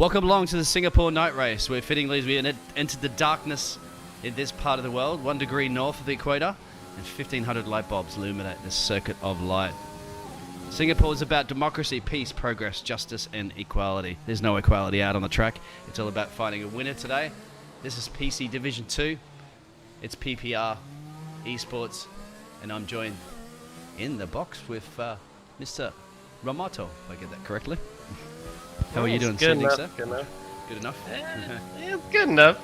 Welcome along to the Singapore night race, where fittingly we entered the darkness in this part of the world, 1 degree north of the equator, and 1,500 light bulbs illuminate this circuit of light. Singapore is about democracy, peace, progress, justice, and equality. There's no equality out on the track. It's all about finding a winner today. This is PC Division 2. It's PPR, Esports, and I'm joined in the box with Mr. Ramato, if I get that correctly. How are you doing, Good enough, sir? good enough. Good enough? Yeah, good enough.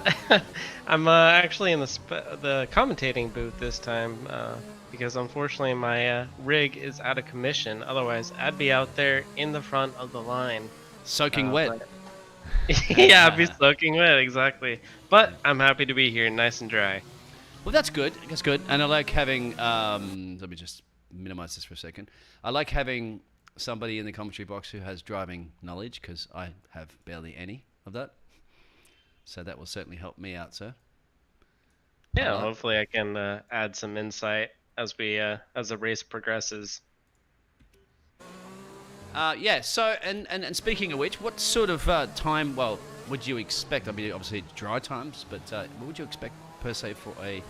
I'm actually in the commentating booth this time because unfortunately my rig is out of commission. Otherwise, I'd be out there in the front of the line. Soaking wet. Yeah, I'd be soaking wet, exactly. But I'm happy to be here, nice and dry. Well, that's good. That's good. And I like having, let me just minimize this for a second. I like having somebody in the commentary box who has driving knowledge, because I have barely any of that. So that will certainly help me out, sir. Yeah, hopefully I can add some insight as the race progresses. Yeah. So, and speaking of which, what sort of time? Well, would you expect? I mean, obviously it's dry times, but what would you expect per se for a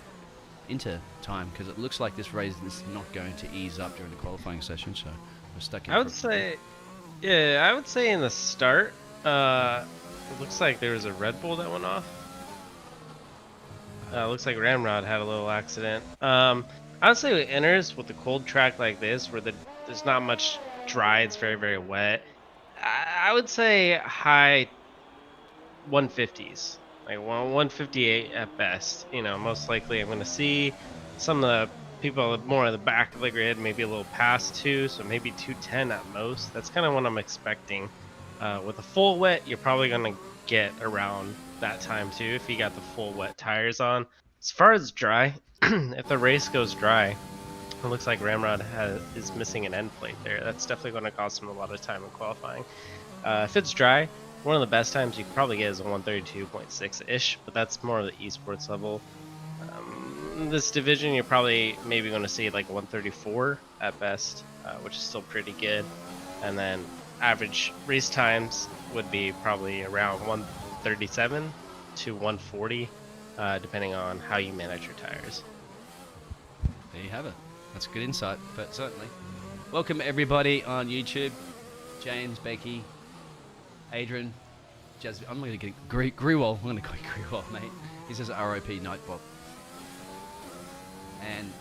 inter time? Because it looks like this race is not going to ease up during the qualifying session, so we're stuck in. I would say in the start, it looks like there was a Red Bull that went off. Looks like Ramrod had a little accident. I would say with inners, with the cold track like this, where there's not much dry, it's very, very wet. I would say high 150s, like 158 at best. You know, most likely I'm going to see some of the people more in the back of the grid, maybe a little past 2, so maybe 210 at most. That's kind of what I'm expecting. With a full wet, you're probably going to get around that time too if you got the full wet tires on. As far as dry, if the race goes dry, it looks like Ramrod is missing an end plate there. That's definitely going to cost him a lot of time in qualifying. If it's dry, one of the best times you can probably get is a 132.6-ish, but that's more of the esports level. This division, you're probably maybe going to see like 134 at best, which is still pretty good. And then average race times would be probably around 137 to 140, depending on how you manage your tires. There you have it. That's good insight, but certainly. Welcome everybody on YouTube. James, Becky, Adrian, Jazz. I'm going to get Grewal. I'm going to call you Grewal, mate. He says ROP Nightbot. And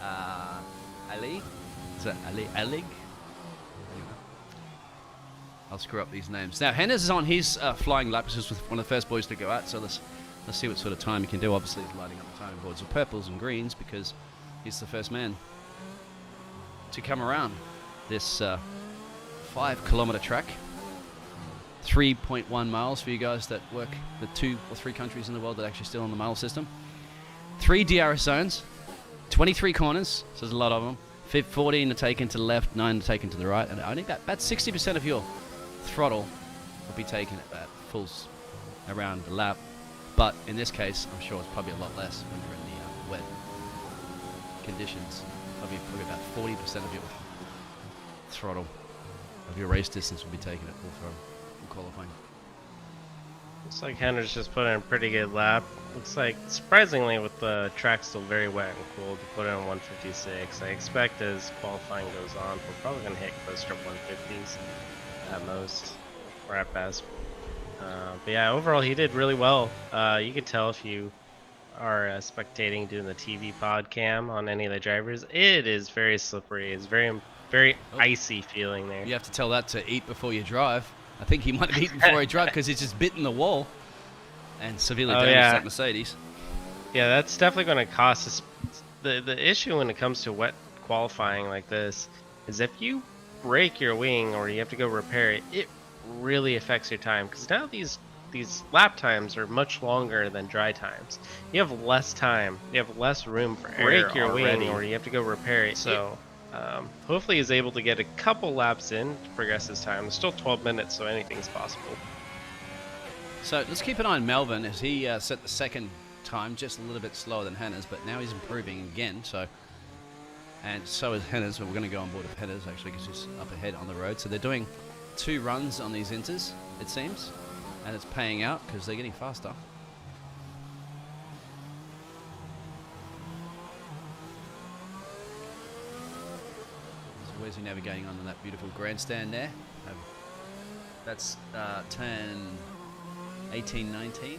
Ali. Is that Ali? Alig? I'll screw up these names. Now, Hennes is on his flying lap. This is one of the first boys to go out, so let's see what sort of time he can do. Obviously, he's lighting up the timing boards with purples and greens because he's the first man to come around this 5-kilometer track. 3.1 miles for you guys that work the 2 or 3 countries in the world that are actually still on the mile system. 3 DRS zones, 23 corners, so there's a lot of them. 14 to take into the left, 9 to take into the right, and only about 60% of your throttle will be taken at that fulls around the lap. But in this case, I'm sure it's probably a lot less when you're in the wet conditions. Probably about 40% of your throttle of your race distance will be taken at full throttle in qualifying. Looks like Hender's just put in a pretty good lap. Looks like, surprisingly, with the track still very wet and cool, to put in 156. I expect as qualifying goes on, we're probably going to hit close to 150s at most, or at best. But yeah, overall he did really well. You could tell if you are spectating doing the TV pod cam on any of the drivers, it is very slippery. It's very, very icy feeling there. You have to tell that to eat before you drive. I think he might have eaten before he drove because he's just bitten the wall and severely damaged that Mercedes. Yeah, that's definitely going to cost us. The issue when it comes to wet qualifying like this is if you break your wing or you have to go repair it, it really affects your time, because now these lap times are much longer than dry times. You have less time, you have less room for error. Break your wing or you have to go repair it. So hopefully he's able to get a couple laps in to progress his time. There's still 12 minutes, so anything's possible. So let's keep an eye on Melvin as he set the second time, just a little bit slower than Hennes, but now he's improving again. And so is Hennes. We're going to go on board with Hennes actually because he's up ahead on the road. So they're doing 2 runs on these inters, it seems. And it's paying out because they're getting faster. So where's he navigating on that beautiful grandstand there? That's turn 18, 19.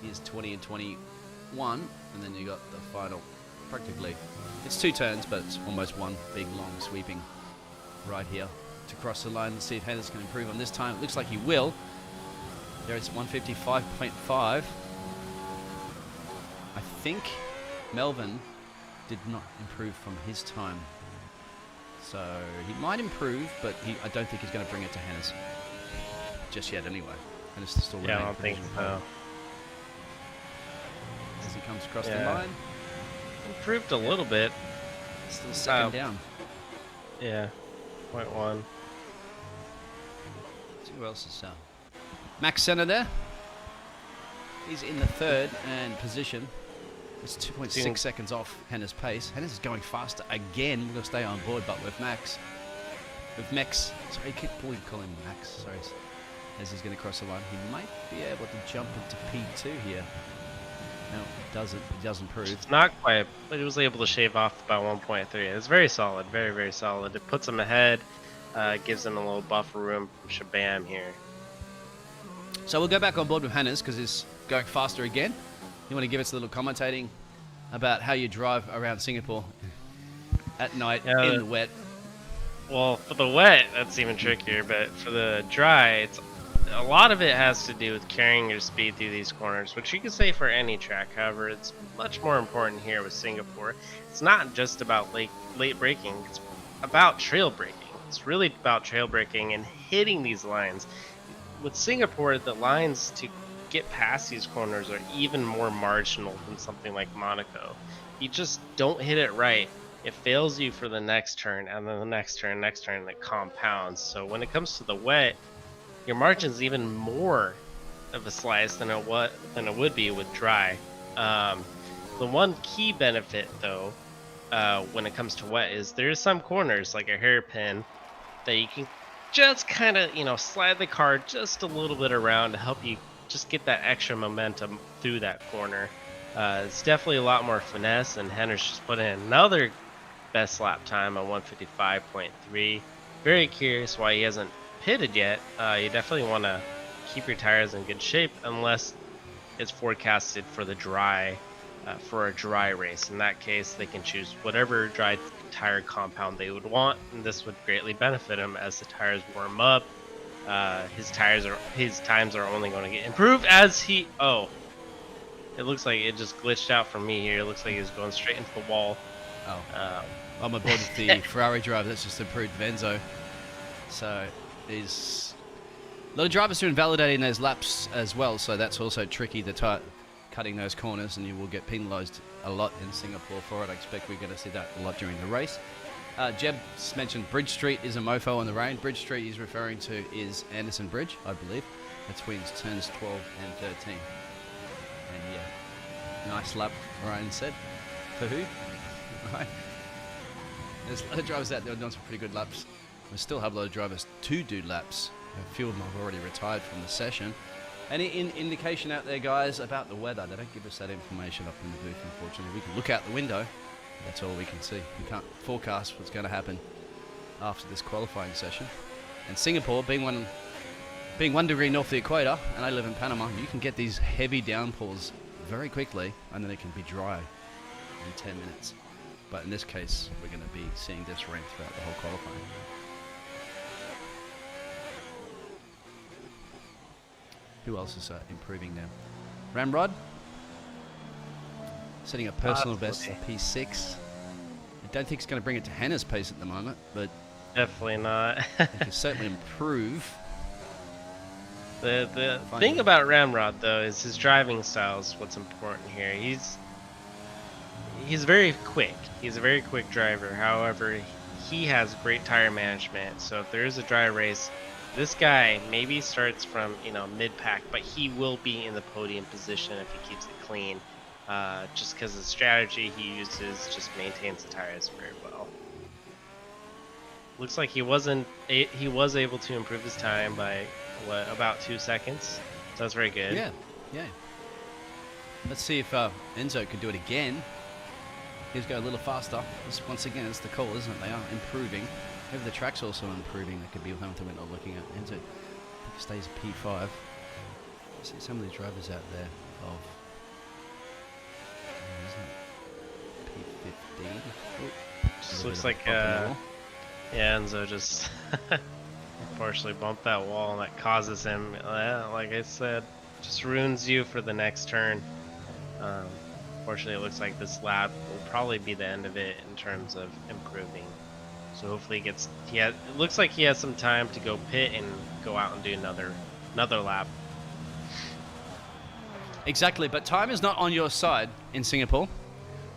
Here's 20 and 21. And then you got the final, practically. It's 2 turns, but it's almost one big, long, sweeping right here to cross the line. Let's see if Hennis can improve on this time. It looks like he will. There it's 155.5. I think Melvin did not improve from his time. So he might improve, but I don't think he's going to bring it to Hennis. Just yet, anyway. Hennis still I don't think so. As he comes across the line. Improved a little bit. Still second down. Yeah, 0.1. See who else is Max Senna there. He's in the third and position. It's 2.6 seconds off Henna's pace. Henna's is going faster again. We're going to stay on board, but with Max. Sorry, keep calling him Max. Sorry. As he's going to cross the line, he might be able to jump into P2 here. No, it doesn't. It doesn't prove. It's not quite, but he was able to shave off about 1.3. It's very solid, very, very solid. It puts him ahead, gives him a little buffer room. Shabam here. So we'll go back on board with Hannes because he's going faster again. You want to give us a little commentating about how you drive around Singapore at night in the wet? Well, for the wet, that's even trickier, but for the dry, a lot of it has to do with carrying your speed through these corners, which you can say for any track. However, it's much more important here with Singapore. It's not just about late braking, it's about trail braking. It's really about trail braking and hitting these lines. With Singapore, the lines to get past these corners are even more marginal than something like Monaco. You just don't hit it right. It fails you for the next turn, and then the next turn, and it compounds. So when it comes to the wet, your margin's even more of a slice than it would be with dry. The one key benefit, though, when it comes to wet, is there's some corners, like a hairpin, that you can just kind of, slide the car just a little bit around to help you just get that extra momentum through that corner. It's definitely a lot more finesse, and Hender's just put in another best lap time of 155.3. Very curious why he hasn't pitted yet. You definitely want to keep your tires in good shape unless it's forecasted for the dry, for a dry race. In that case, they can choose whatever dry tire compound they would want, and this would greatly benefit him as the tires warm up. His times are only going to get improved as he. Oh, it looks like it just glitched out for me here. It looks like he's going straight into the wall. I'm aboard with the Ferrari driver that's just improved Venzo. So there's a lot of drivers who are invalidating those laps as well, so that's also tricky, the cutting those corners, and you will get penalised a lot in Singapore for it. I expect we're going to see that a lot during the race. Jeb mentioned Bridge Street is a mofo on the rain. Bridge Street he's referring to is Anderson Bridge, I believe. Between turns 12 and 13. And yeah, nice lap, Ryan said. For who? Right. There's a lot of drivers out there doing some pretty good laps. We still have a lot of drivers to do laps. A few of them have already retired from the session. Any indication out there, guys, about the weather? They don't give us that information up in the booth, unfortunately. We can look out the window. That's all we can see. We can't forecast what's going to happen after this qualifying session. And Singapore, being one degree north of the equator, and I live in Panama, you can get these heavy downpours very quickly, and then it can be dry in 10 minutes. But in this case, we're going to be seeing this rain throughout the whole qualifying. Who else is improving now? Ramrod, setting a personal best P6. I don't think he's going to bring it to Hannah's pace at the moment, but definitely not. he can certainly improve. The thing about Ramrod, though, is his driving style is what's important here. He's very quick. He's a very quick driver. However, he has great tire management. So if there is a dry race, this guy maybe starts from mid-pack, but he will be in the podium position if he keeps it clean. Just because the strategy he uses just maintains the tires very well. Looks like he was able to improve his time by what, about 2 seconds. So that's very good. Yeah, yeah. Let's see if Enzo can do it again. He's go a little faster. Once again, it's the call, isn't it? They are improving. Maybe the track's also improving. That could be something we're not looking at. Enzo stays P5. See some of these drivers out there of P15. Just looks like yeah, Enzo just unfortunately bumped that wall, and that causes him, like I said, just ruins you for the next turn. Fortunately, it looks like this lap will probably be the end of it in terms of improving. So hopefully it looks like he has some time to go pit and go out and do another lap. Exactly, but time is not on your side in Singapore,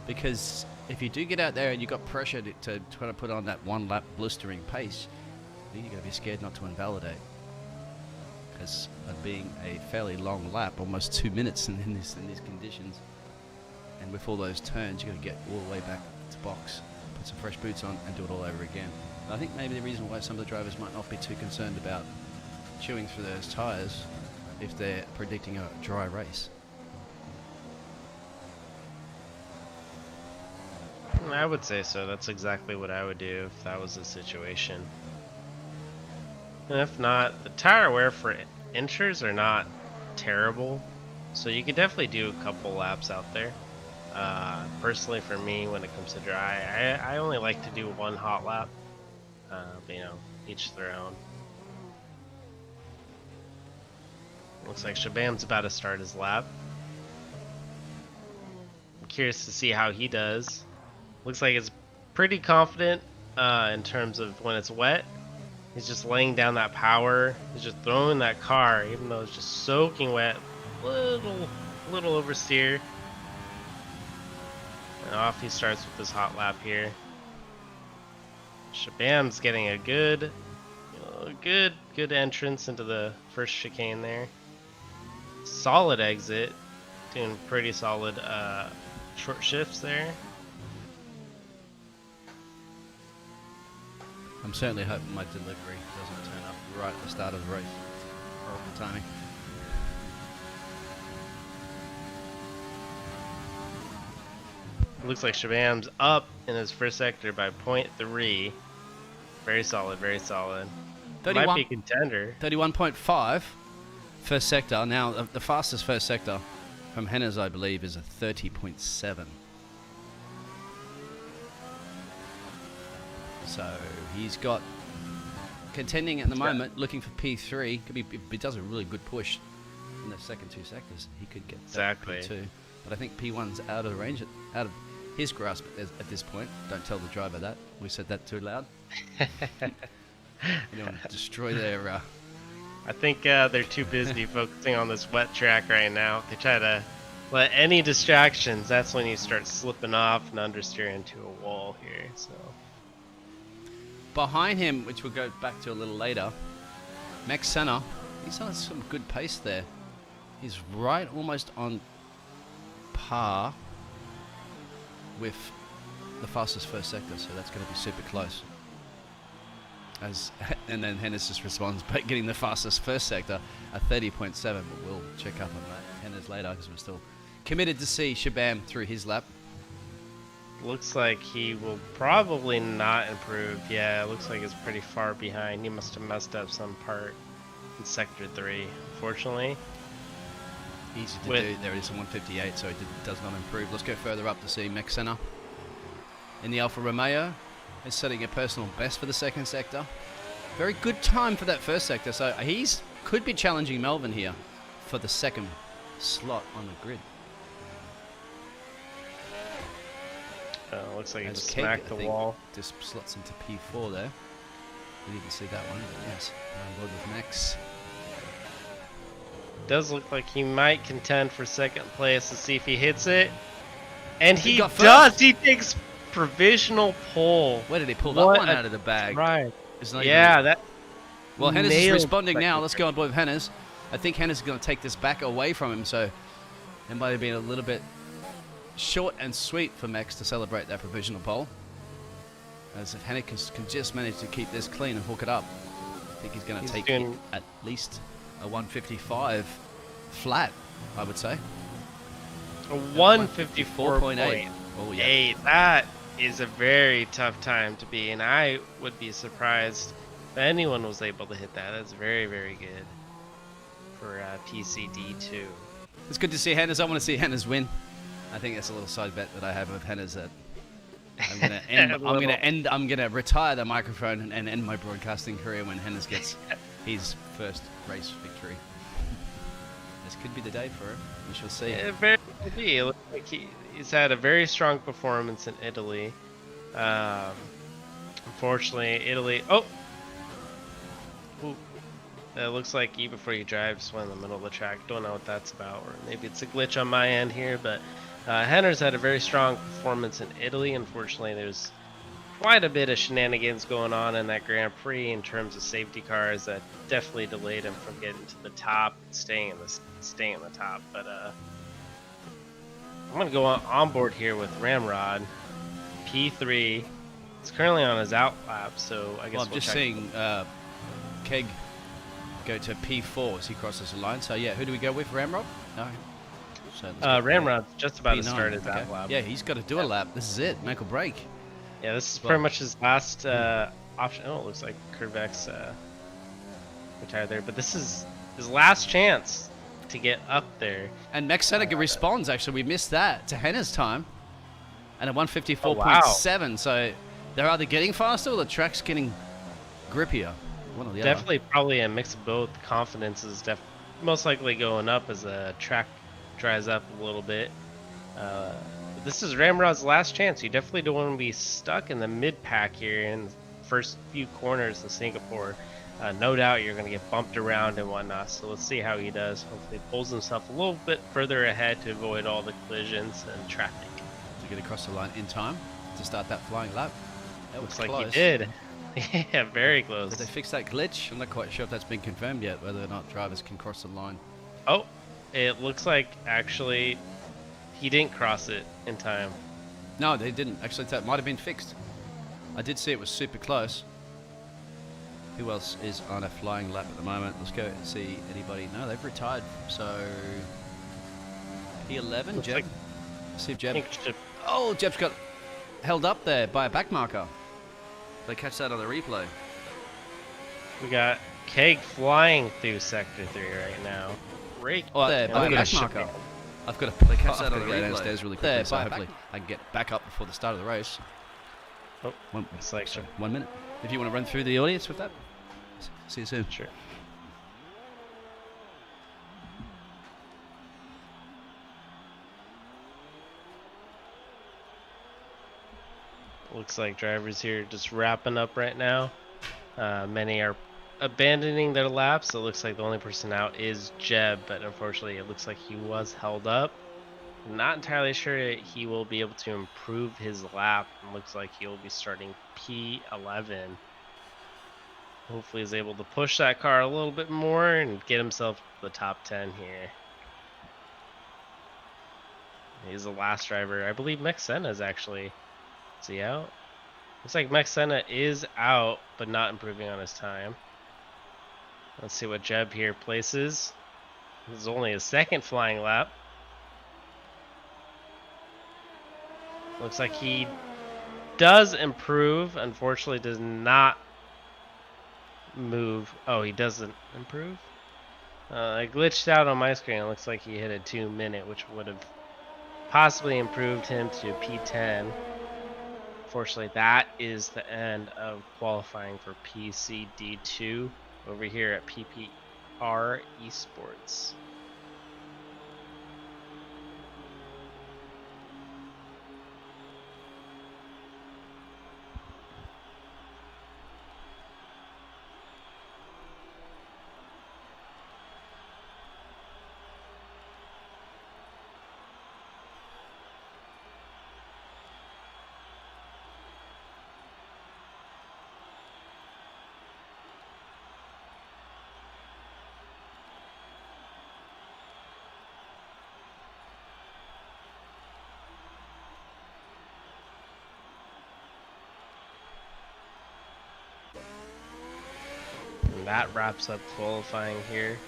because if you do get out there and you've got pressure to try to put on that one lap blistering pace, then you're going to be scared not to invalidate. Because being a fairly long lap, almost 2 minutes in these conditions, and with all those turns, you're going to get all the way back to box, put some fresh boots on, and do it all over again. And I think maybe the reason why some of the drivers might not be too concerned about chewing through those tyres if they're predicting a dry race. I would say so. That's exactly what I would do if that was the situation. And if not, the tire wear for inchers are not terrible, so you can definitely do a couple laps out there. Personally, for me, when it comes to dry, I only like to do one hot lap. But, you know, each their own. Looks like Shabam's about to start his lap. I'm curious to see how he does. Looks like it's pretty confident in terms of when it's wet. He's just laying down that power. He's just throwing that car, even though it's just soaking wet. Little oversteer. And off he starts with this hot lap here. Shabam's getting a good entrance into the first chicane there. Solid exit, doing pretty solid short shifts there. I'm certainly hoping my delivery doesn't turn up right at the start of the race. Horrible timing. Looks like Shabam's up in his first sector by 0.3. Very solid, very solid. Might be a contender. 31.5 first sector. Now, the fastest first sector from Hennes, I believe, is a 30.7. So he's got contending at the moment, looking for P3. Could be, if he does a really good push in the second 2 sectors, he could get P2. But I think P1's out of the range, out of his grasp at this point. Don't tell the driver that. We said that too loud. You don't destroy their... I think they're too busy focusing on this wet track right now. They try to let any distractions, that's when you start slipping off and understeer into a wall here. So behind him, which we'll go back to a little later, Max Senna, he's on some good pace there. He's right almost on par with the fastest first sector, so that's going to be super close. And then Hennes just responds by getting the fastest first sector at 30.7, but we'll check up on that Hennes later because we're still committed to see Shabam through his lap. looks like he will probably not improve. Yeah, it looks like it's pretty far behind. He must have messed up some part in Sector 3, unfortunately. Easy to do. There it is, a 158, so it does not improve. Let's go further up to see Max Senna in the Alfa Romeo. Is setting a personal best for the second sector. Very good time for that first sector, so he's could be challenging Melvin here for the second slot on the grid. Looks like he just smacked the wall. Just slots into P4 there. We didn't see that one, but yes, on board with Max. Does look like he might contend for second place. Let's see if he hits it. And he does! First. He takes provisional pole. Where did he pull that one out of the bag? Right. Yeah, that. Well, Hennes is responding now. Let's go on board with Hennes. I think Hennes is going to take this back away from him, so it might have been a little bit short and sweet for Max to celebrate that provisional pole. As if Hennes can just manage to keep this clean and hook it up, I think he's going to take it at least a 155 flat, I would say. A 154.8. Oh, yeah. Hey, that is a very tough time to be, and I would be surprised if anyone was able to hit that. That's very, very good for PCD2. It's good to see Hennes. I want to see Hennes win. I think that's a little side bet that I have of Hennes that I'm gonna end. I'm gonna retire the microphone and end my broadcasting career when Hennes gets his first race victory. This could be the day for him. We shall see. Yeah, very could be. It looks like he's had a very strong performance in Italy. Unfortunately, Italy. Oh, ooh. It looks like E before you drive just went in the middle of the track. Don't know what that's about, or maybe it's a glitch on my end here. But Henner's had a very strong performance in Italy. Unfortunately, there's quite a bit of shenanigans going on in that Grand Prix in terms of safety cars that definitely delayed him from getting to the top, staying in the top. But I'm gonna go on board here with Ramrod, P3. He's currently on his out lap, so I guess I'm just seeing Keg go to P4 as he crosses the line. So yeah, who do we go with? Ramrod? No. So Ramrod's just about P9. to start his out lap. Yeah, he's got to do a lap. This is it. Make or break. Yeah, this is pretty much his last option. Oh, it looks like Curvex retired there, but this is his last chance to get up there. And Max Seneca responds, actually. We missed that to Henner's time. And a 154.7. Oh, wow. So they're either getting faster or the track's getting grippier. One or the Definitely probably a mix of both. Confidence is most likely going up as the track dries up a little bit. This is Ramrod's last chance. You definitely don't want to be stuck in the mid-pack here in the first few corners in Singapore. No doubt you're going to get bumped around and whatnot, so let's see how he does. Hopefully he pulls himself a little bit further ahead to avoid all the collisions and traffic. To get across the line in time to start that flying lap. That Looks was like close. he did. Yeah, very close. Did they fix that glitch? I'm not quite sure if that's been confirmed yet, whether or not drivers can cross the line. Oh, it looks like actually he didn't cross it in time. No, they didn't. Actually, that might have been fixed. I did see it was super close. Who else is on a flying lap at the moment? Let's go and see anybody. No, they've retired. So P11, Jeb. Like, See if Jeb. Oh, Jeb's got held up there by a back marker. They catch that on the replay. We got Keg flying through Sector 3 right now. Great. Oh, there, by a back marker. I've got to catch that on the replay. Downstairs really quickly, so hopefully I can get back up before the start of the race. Oh, it's like so 1 minute. If you want to run through the audience with that, see you soon. Sure. Looks like drivers here just wrapping up right now. Many are abandoning their laps. So it looks like the only person out is Jeb, but unfortunately it looks like he was held up. Not entirely sure he will be able to improve his lap. It looks like he will be starting P11. Hopefully he's able to push that car a little bit more and get himself to the top 10 here. He's the last driver. I believe Mexena is actually... Is he out? Looks like Mexena is out, but not improving on his time. Let's see what Jeb here places. This is only his second flying lap. Looks like he does improve. Unfortunately, does not move. Oh, he doesn't improve? I glitched out on my screen. It looks like he hit a 2 minute, which would have possibly improved him to P10. Unfortunately, that is the end of qualifying for PCD2 over here at PPR Esports. That wraps up qualifying here.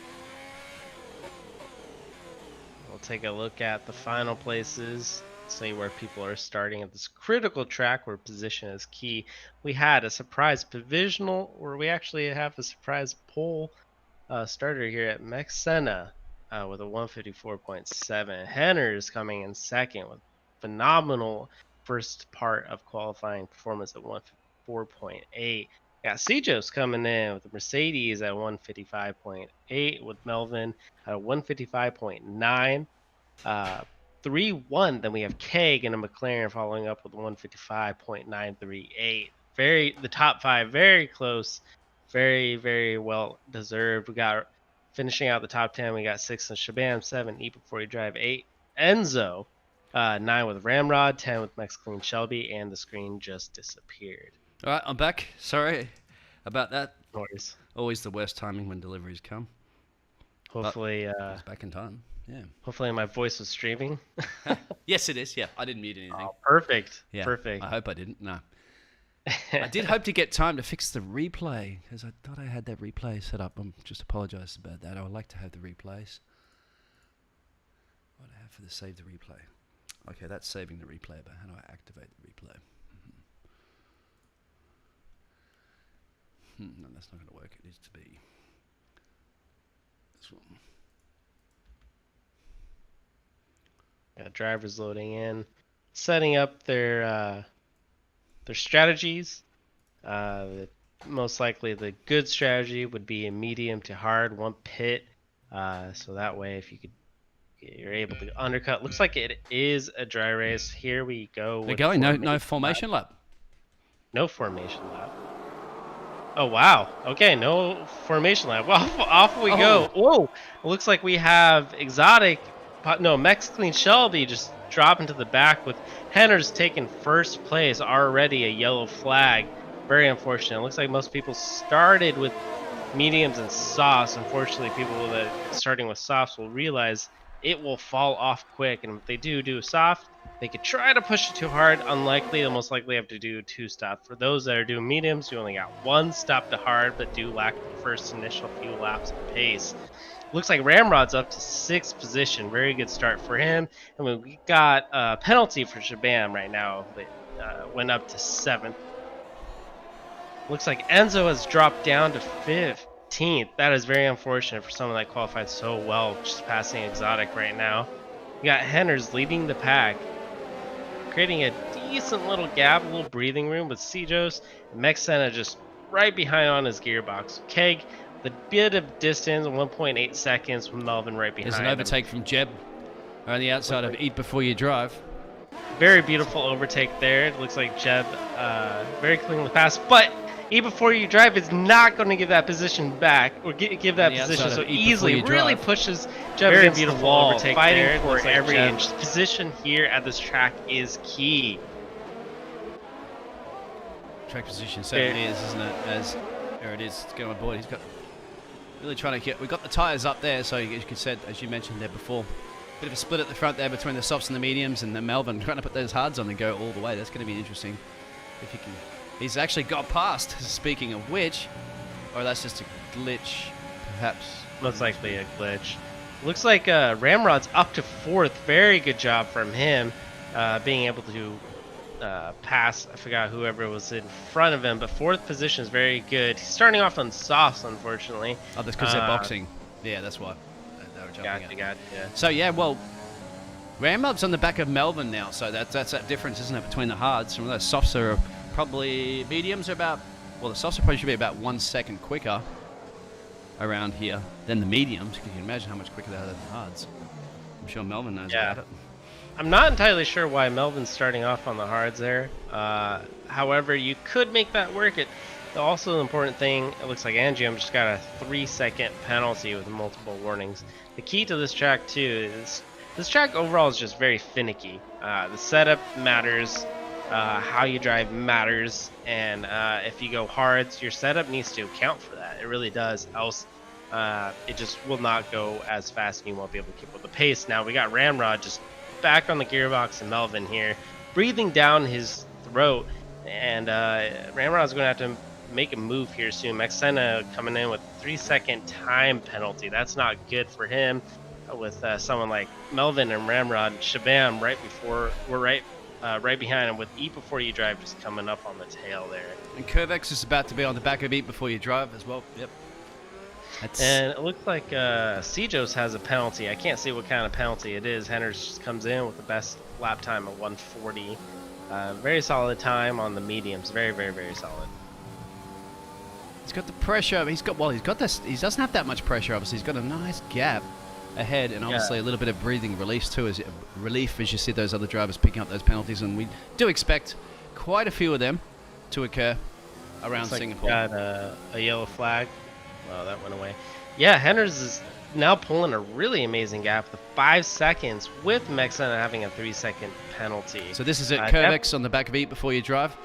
we'll take a look at the final places, see where people are starting at this critical track where position is key. We had a surprise provisional, or we actually have a surprise pole starter here at Mexena with a 154.7. Henner's coming in second with phenomenal first part of qualifying performance at 154.8. Got Cejos coming in with the Mercedes at 155.8, with Melvin at a 155.9. 3-1. Then we have Keg and a McLaren following up with 155.938. The top five, very close, very, very well deserved. We got finishing out the top 10. We got 6 in Shabam, 7 E before you drive, 8 Enzo, 9 with Ramrod, 10 with Max Clean Shelby, and the screen just disappeared. All right, I'm back. Sorry about that. No worries. Always the worst timing when deliveries come. Hopefully, It's back in time. Yeah. hopefully my voice was streaming. Yes, it is. Yeah, I didn't mute anything. Oh, perfect. Yeah, Perfect. I hope I didn't. No. I did hope to get time to fix the replay because I thought I had that replay set up. I'm just apologise about that. I would like to have the replays. What do I have for the save the replay? Okay, that's saving the replay, but how do I activate the replay? No, that's not going to work. It needs to be this one. Got drivers loading in, setting up their strategies. Most likely, the good strategy would be a medium to hard, one pit. So that way, if you're able to undercut. Looks like it is a dry race. Here we go. They're going. No formation lap. No formation lap. Oh wow. Okay, no formation lap. Well, off we go. Whoa. It looks like we have exotic. No, Max Clean Shelby just dropping to the back with Henner's taking first place. Already a yellow flag. Very unfortunate. It looks like most people started with mediums and softs. Unfortunately, people that starting with softs will realize it will fall off quick. And if they do a soft, they could try to push it too hard. Unlikely. They'll most likely have to do 2 stops. For those that are doing mediums, you only got 1 stop to hard, but do lack the first initial few laps of pace. Looks like Ramrod's up to 6th position. Very good start for him. And we got a penalty for Shabam right now, but went up to 7th. Looks like Enzo has dropped down to 15th. That is very unfortunate for someone that qualified so well, just passing exotic right now. We got Henner's leading the pack, creating a decent little gap, a little breathing room with Cejos. Mexena just right behind on his gearbox. Keg, the bit of distance, 1.8 seconds from Melvin right behind. There's an overtake from Jeb on the outside of Eat Before You Drive. Very beautiful overtake there. It looks like Jeb very cleanly passed, but Eat Before You Drive is not going to give that position back, or give that position so easily. Really pushes Jeb very against beautiful the wall, overtake fighting there. for every inch. Position here at this track is key. Track position certainly is, isn't it? As there it is, it's going on board. He's got really trying to get. We've got the tyres up there, so as you said, as you mentioned there before, bit of a split at the front there between the softs and the mediums, and then Melvin trying to put those hards on and go all the way. That's going to be interesting. If he can, he's actually got past. Speaking of which, or that's just a glitch, perhaps. Most likely a glitch. Looks like Ramrod's up to 4th. Very good job from him, being able to pass. I forgot whoever was in front of him, but 4th position is very good. He's starting off on softs, unfortunately. Oh, that's because they're boxing. Yeah, that's why. They were jumping Gotcha. So yeah, well, Ramrod's on the back of Melvin now, so that's that difference, isn't it, between the hards? Some of those softs are probably mediums are about. Well, the softs are probably should be about 1 second quicker around here than the mediums. You can imagine how much quicker they are than the hards. I'm sure Melvin knows about it. I'm not entirely sure why Melvin's starting off on the hards there. However, you could make that work. Also, the important thing, it looks like Angium just got a 3-second penalty with multiple warnings. The key to this track, too, is this track overall is just very finicky. The setup matters, how you drive matters, and if you go hards, your setup needs to account for that. It really does, else it just will not go as fast and you won't be able to keep up with the pace. Now, we got Ramrod just back on the gearbox and Melvin here, breathing down his throat, and Ramrod's going to have to make a move here soon. Mexena coming in with 3-second time penalty. That's not good for him. with someone like Melvin and Ramrod and Shabam right behind him with Eat Before You Drive just coming up on the tail there. And Curvex is about to be on the back of Eat Before You Drive as well. Yep. And it looks like Sejos has a penalty. I can't see what kind of penalty it is. Henders just comes in with the best lap time of 140. Very solid time on the mediums. Very, very, very solid. He's got the pressure. He's got this. He doesn't have that much pressure. Obviously, he's got a nice gap ahead, and obviously a little bit of breathing relief too. As you see those other drivers picking up those penalties, and we do expect quite a few of them to occur around Singapore. Got a yellow flag. Well, that went away. Yeah, Henders is now pulling a really amazing gap, the 5 seconds, with Mexana having a 3-second penalty. So this is it, Curvex on the back of Eat Before You Drive.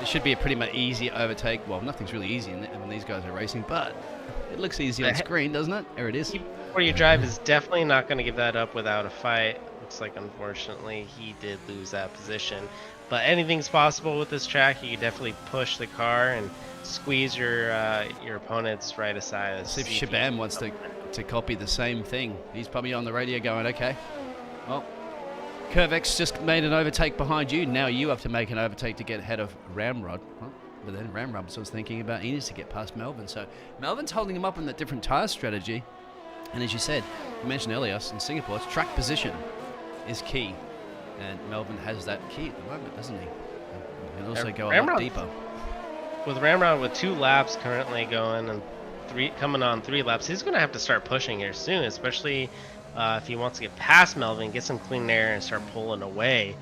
It should be a pretty much easy overtake. Well, nothing's really easy when these guys are racing, but it looks easy on screen, doesn't it? There it is. Eat Before You Drive is definitely not going to give that up without a fight. Looks like, unfortunately, he did lose that position. But anything's possible with this track. You can definitely push the car and squeeze your opponents right aside. See if Shabam wants to copy the same thing. He's probably on the radio going, okay, well, Curvex just made an overtake behind you. Now you have to make an overtake to get ahead of Ramrod. Well, but then Ramrod was thinking about he needs to get past Melvin. So Melvin's holding him up in that different tyre strategy. And as you said, you mentioned earlier, in Singapore, track position is key. And Melvin has that key at the moment, doesn't he? He can also go a lot deeper. With Ramrod with 2 laps currently going and coming on 3 laps, he's going to have to start pushing here soon, especially if he wants to get past Melvin, get some clean air, and start pulling away.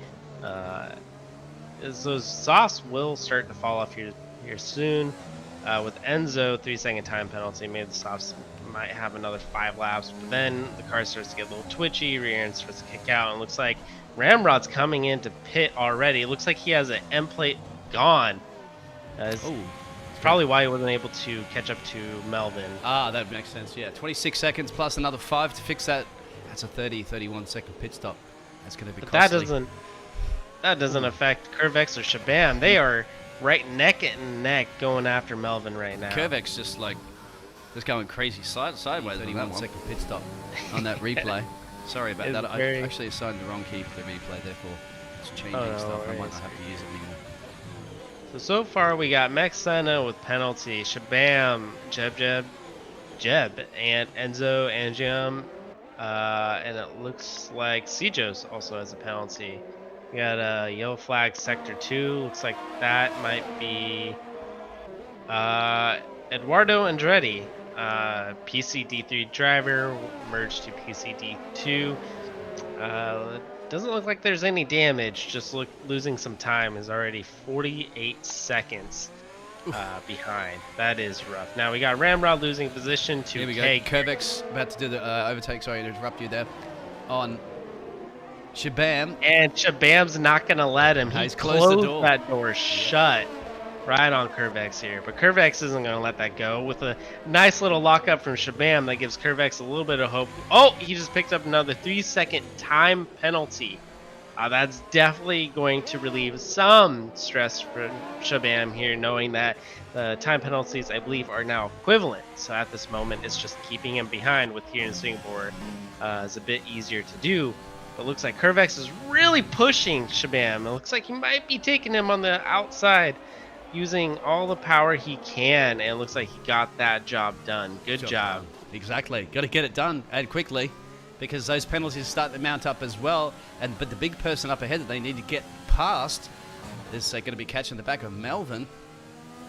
Those softs will start to fall off here soon. With Enzo, 3-second time penalty, maybe the softs might have another 5 laps, but then the car starts to get a little twitchy, rear end starts to kick out, and it looks like Ramrod's coming into pit already. It looks like he has an end plate gone. It's probably why he wasn't able to catch up to Melvin. Ah, that makes sense, yeah. 26 seconds plus another 5 to fix that. That's a 31 second pit stop. That's going to be costly. That doesn't affect Curvex or Shabam. They are right neck and neck going after Melvin right now. Curvex just going crazy sideways. 31 second pit stop on that replay. Sorry about that. I actually assigned the wrong key for the replay, therefore it's changing stuff. I might not have to use it anymore. So far we got Mexana with penalty, Shabam, Jeb, and Enzo, Angium, and it looks like Sejos also has a penalty. We got a yellow flag, Sector 2. Looks like that might be Eduardo Andretti, PCD3 driver, merged to PCD2. Doesn't look like there's any damage, just losing some time. Is already 48 seconds behind. That is rough. Now we got Ramrod losing position to Here we go. Curvex about to do the overtake. Sorry to interrupt you there. On Shabam. And Shabam's not going to let him. He's closed that door shut right on Curvex here. But Curvex isn't going to let that go. With a nice little lockup from Shabam, that gives Curvex a little bit of hope. Oh, he just picked up another 3-second time penalty. That's definitely going to relieve some stress for Shabam here, knowing that the time penalties, I believe, are now equivalent. So at this moment, it's just keeping him behind, with here in Singapore is a bit easier to do. But it looks like Curvex is really pushing Shabam. It looks like he might be taking him on the outside, using all the power he can, and it looks like he got that job done. Good job. Exactly. Got to get it done and quickly, because those penalties start to mount up as well. But the big person up ahead that they need to get past is going to be catching the back of Melvin.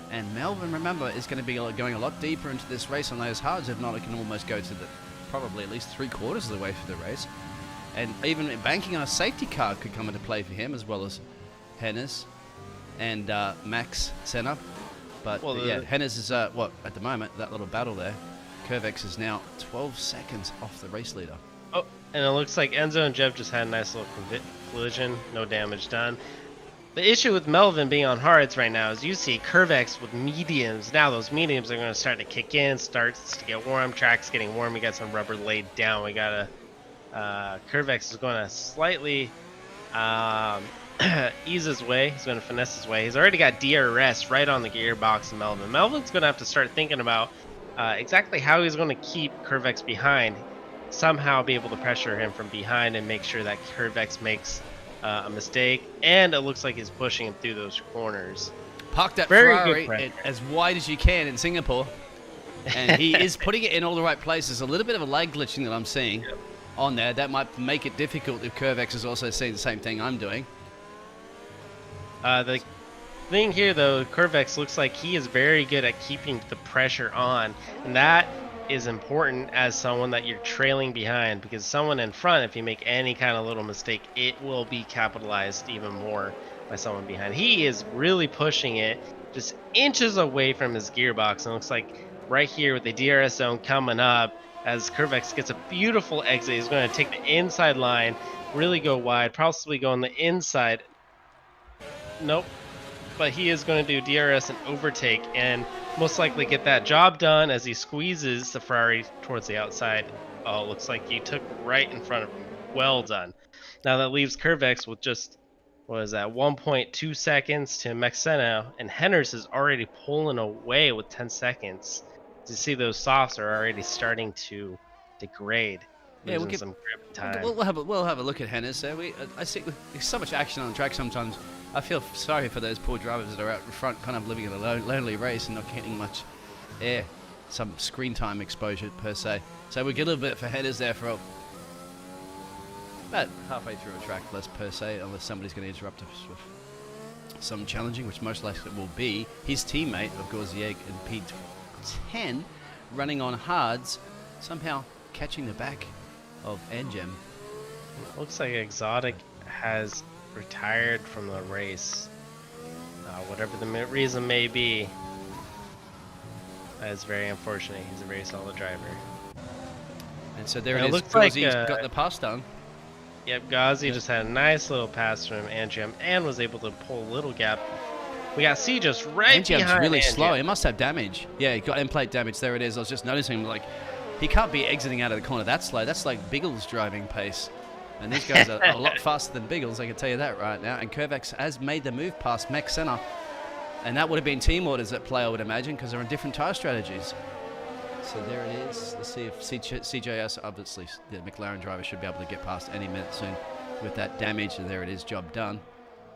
And Melvin, remember, is going to be going a lot deeper into this race on those hards. If not, it can almost go to probably at least 3/4 of the way through the race. And even banking on a safety car could come into play for him, as well as Hennes and Max Senna. But yeah, Hennes is at the moment, that little battle there. Curvex is now 12 seconds off the race leader. Oh, and it looks like Enzo and Jeff just had a nice little collision. No damage done. The issue with Melvin being on hards right now is you see Curvex with mediums. Now those mediums are going to start to kick in, starts to get warm, track's getting warm. We got some rubber laid down. We got Curvex is going to slightly ease his way. He's going to finesse his way. He's already got DRS right on the gearbox of Melvin. Melvin's going to have to start thinking about exactly how he's going to keep Curvex behind. somehow be able to pressure him from behind and make sure that Curvex makes a mistake. And it looks like he's pushing him through those corners. Park that Very good Ferrari pressure. as wide as you can in Singapore. And he is putting it in all the right places. A little bit of a lag glitching that I'm seeing on there. That might make it difficult if Curvex is also seeing the same thing I'm doing. The thing here, though, Curvex looks like he is very good at keeping the pressure on. And that is important as someone that you're trailing behind, because someone in front, if you make any kind of little mistake, it will be capitalized even more by someone behind. He is really pushing it just inches away from his gearbox, and it looks like right here with the DRS zone coming up, as Curvex gets a beautiful exit, he's going to take the inside line, really go wide, possibly go on the inside. Nope. But he is going to do DRS and overtake and most likely get that job done as he squeezes the Ferrari towards the outside. Oh, looks like he took right in front of him. Well done. Now that leaves Curvex with just, what is that, 1.2 seconds to Mexena, and Henners is already pulling away with 10 seconds. You see those softs are already starting to degrade, losing some grip time. We'll have a look at Henners there. I see there's so much action on the track sometimes. I feel sorry for those poor drivers that are out in front, kind of living in a lonely race and not getting much air, some screen time exposure per se. So we get a little bit for Henners there for about halfway through a track, less per se, unless somebody's going to interrupt us with some challenging, which most likely will be his teammate of Gorzier in P10, running on hards, somehow catching the back of Engem. Looks like Exotic has retired from the race, whatever the reason may be. That is very unfortunate. He's a very solid driver. And so there and it is. Looks like got the pass done. Yep, Ghazi just had a nice little pass from Angem and was able to pull a little gap. We got C just right behind Angem's really Angem. slow. He must have damage. Yeah, he got end plate damage. There it is. I was just noticing, like, he can't be exiting out of the corner that slow. That's like Biggles driving pace. And these guys are a lot faster than Biggles, I can tell you that right now. And Curvex has made the move past Mech Center. And that would have been team orders at play, I would imagine, because they're on different tire strategies. So there it is. Let's see if CJS, obviously, the McLaren driver should be able to get past any minute soon with that damage. And there it is, job done.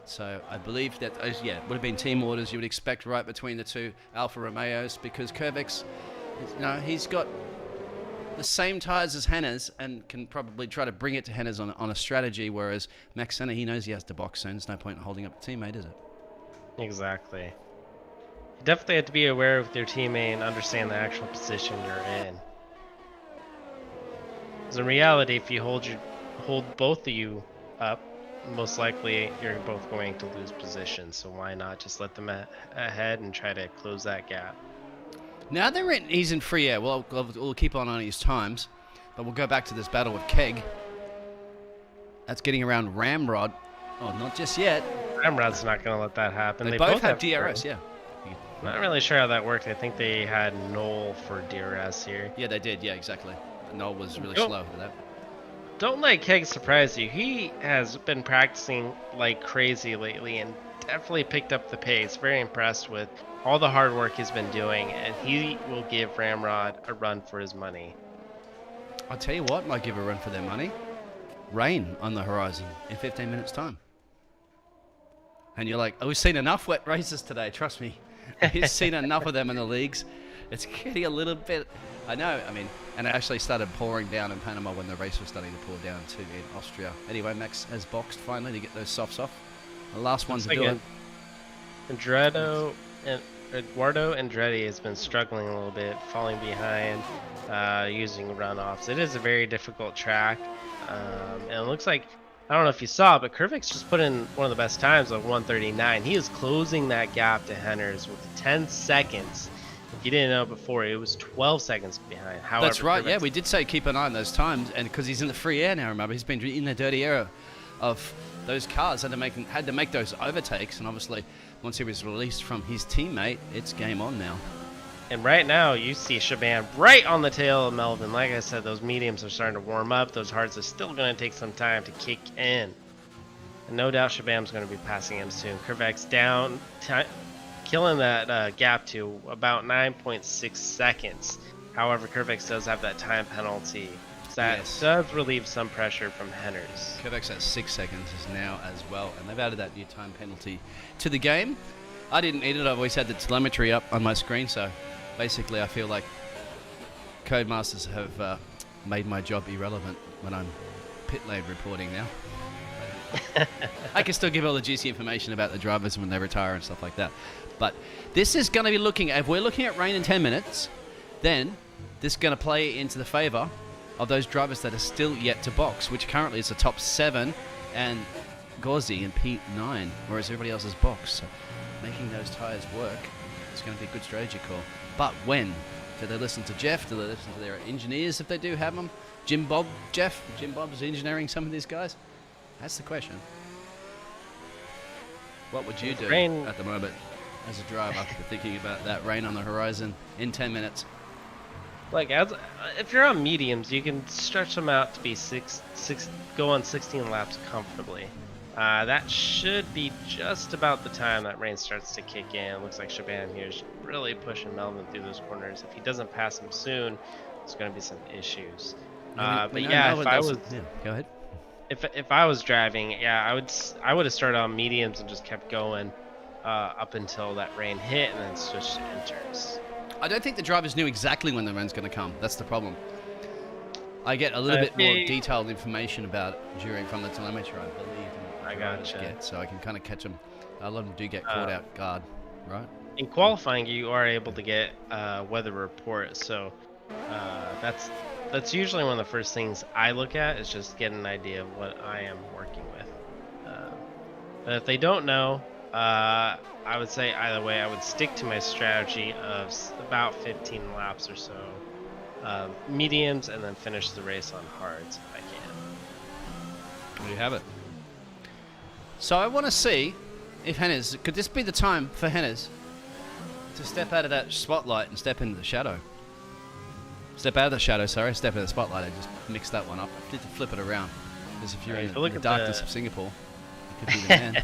So I believe that, yeah, it would have been team orders you would expect right between the two Alfa Romeos, because Curvex, you know, he's got the same tires as Henners and can probably try to bring it to Henners on a strategy, whereas Max Senna, he knows he has to box soon. There's no point in holding up a teammate, is it? Exactly. You definitely have to be aware of your teammate and understand the actual position you're in. Because in reality, if you hold both of you up, most likely you're both going to lose position. So why not just let them ahead and try to close that gap? Now he's in free air. Well, we'll keep on his times, but we'll go back to this battle with Keg. That's getting around Ramrod. Oh, not just yet. Ramrod's not going to let that happen. They both have DRS, yeah. Not really sure how that worked. I think they had Knoll for DRS here. Yeah, they did. Yeah, exactly. Knoll was really slow for that. Don't let Keg surprise you. He has been practicing like crazy lately and definitely picked up the pace. Very impressed with all the hard work he's been doing, and he will give Ramrod a run for his money. I'll tell you what might give a run for their money. Rain on the horizon in 15 minutes time. And you're like, oh, we've seen enough wet races today, trust me. We've seen enough of them in the leagues. It's getting a little bit, I know, I mean, and it actually started pouring down in Panama when the race was starting to pour down too in Austria. Anyway, Max has boxed finally to get those softs off. The last one to do it. Eduardo Andretti has been struggling a little bit, falling behind, using runoffs. It is a very difficult track, and it looks like, I don't know if you saw, but Curvex just put in one of the best times of 1:39. He is closing that gap to Henners with 10 seconds. If you didn't know before, it was 12 seconds behind. However, that's right, Curvex, yeah, we did say keep an eye on those times, and because he's in the free air now, remember, he's been in the dirty era of those cars, had to make those overtakes, and obviously once he was released from his teammate, it's game on now. And right now, you see Shaban right on the tail of Melvin. Like I said, those mediums are starting to warm up. Those hards are still going to take some time to kick in. And no doubt Shaban's going to be passing him soon. Curvex down, killing that gap to about 9.6 seconds. However, Curvex does have that time penalty. seconds. That does relieve some pressure from Henners. Quebec at 6 seconds is now as well, and they've added that new time penalty to the game. I didn't need it. I've always had the telemetry up on my screen, so basically I feel like Codemasters have made my job irrelevant when I'm pit lane reporting now. I can still give all the juicy information about the drivers when they retire and stuff like that. But this is going to be looking, if we're looking at rain in 10 minutes, then this is going to play into the favour of those drivers that are still yet to box, which currently is the top 7 and Gauzy and P9, whereas everybody else is boxed. So making those tyres work is going to be a good strategy call. But when? Do they listen to Jeff? Do they listen to their engineers if they do have them? Jim Bob's engineering some of these guys? That's the question. What would you do at the moment as a driver after thinking about that rain on the horizon in 10 minutes? Like, if you're on mediums, you can stretch them out to be go on 16 laps comfortably. That should be just about the time that rain starts to kick in. It looks like Shabam here is really pushing Melvin through those corners. If he doesn't pass him soon, there's going to be some issues. But yeah, if I was... Yeah, go ahead. If I was driving, yeah, I would have started on mediums and just kept going up until that rain hit and then switched to inters. I don't think the drivers knew exactly when the rain's going to come. That's the problem. I get a little bit more detailed information about it from the telemetry, I believe. I gotcha. So I can kind of catch them. A lot of them do get caught out guard, right? In qualifying, you are able to get weather report, so that's usually one of the first things I look at, is just get an idea of what I am working with. But if they don't know, I would say either way, I would stick to my strategy of about 15 laps or so, mediums, and then finish the race on hards if I can. There you have it. So I want to see if Henners, could this be the time for Henners to step out of that spotlight and step into the shadow? Step out of the shadow, sorry, step into the spotlight. I just mixed that one up. I need to flip it around. Because if you're in the darkness of Singapore, you could be the man.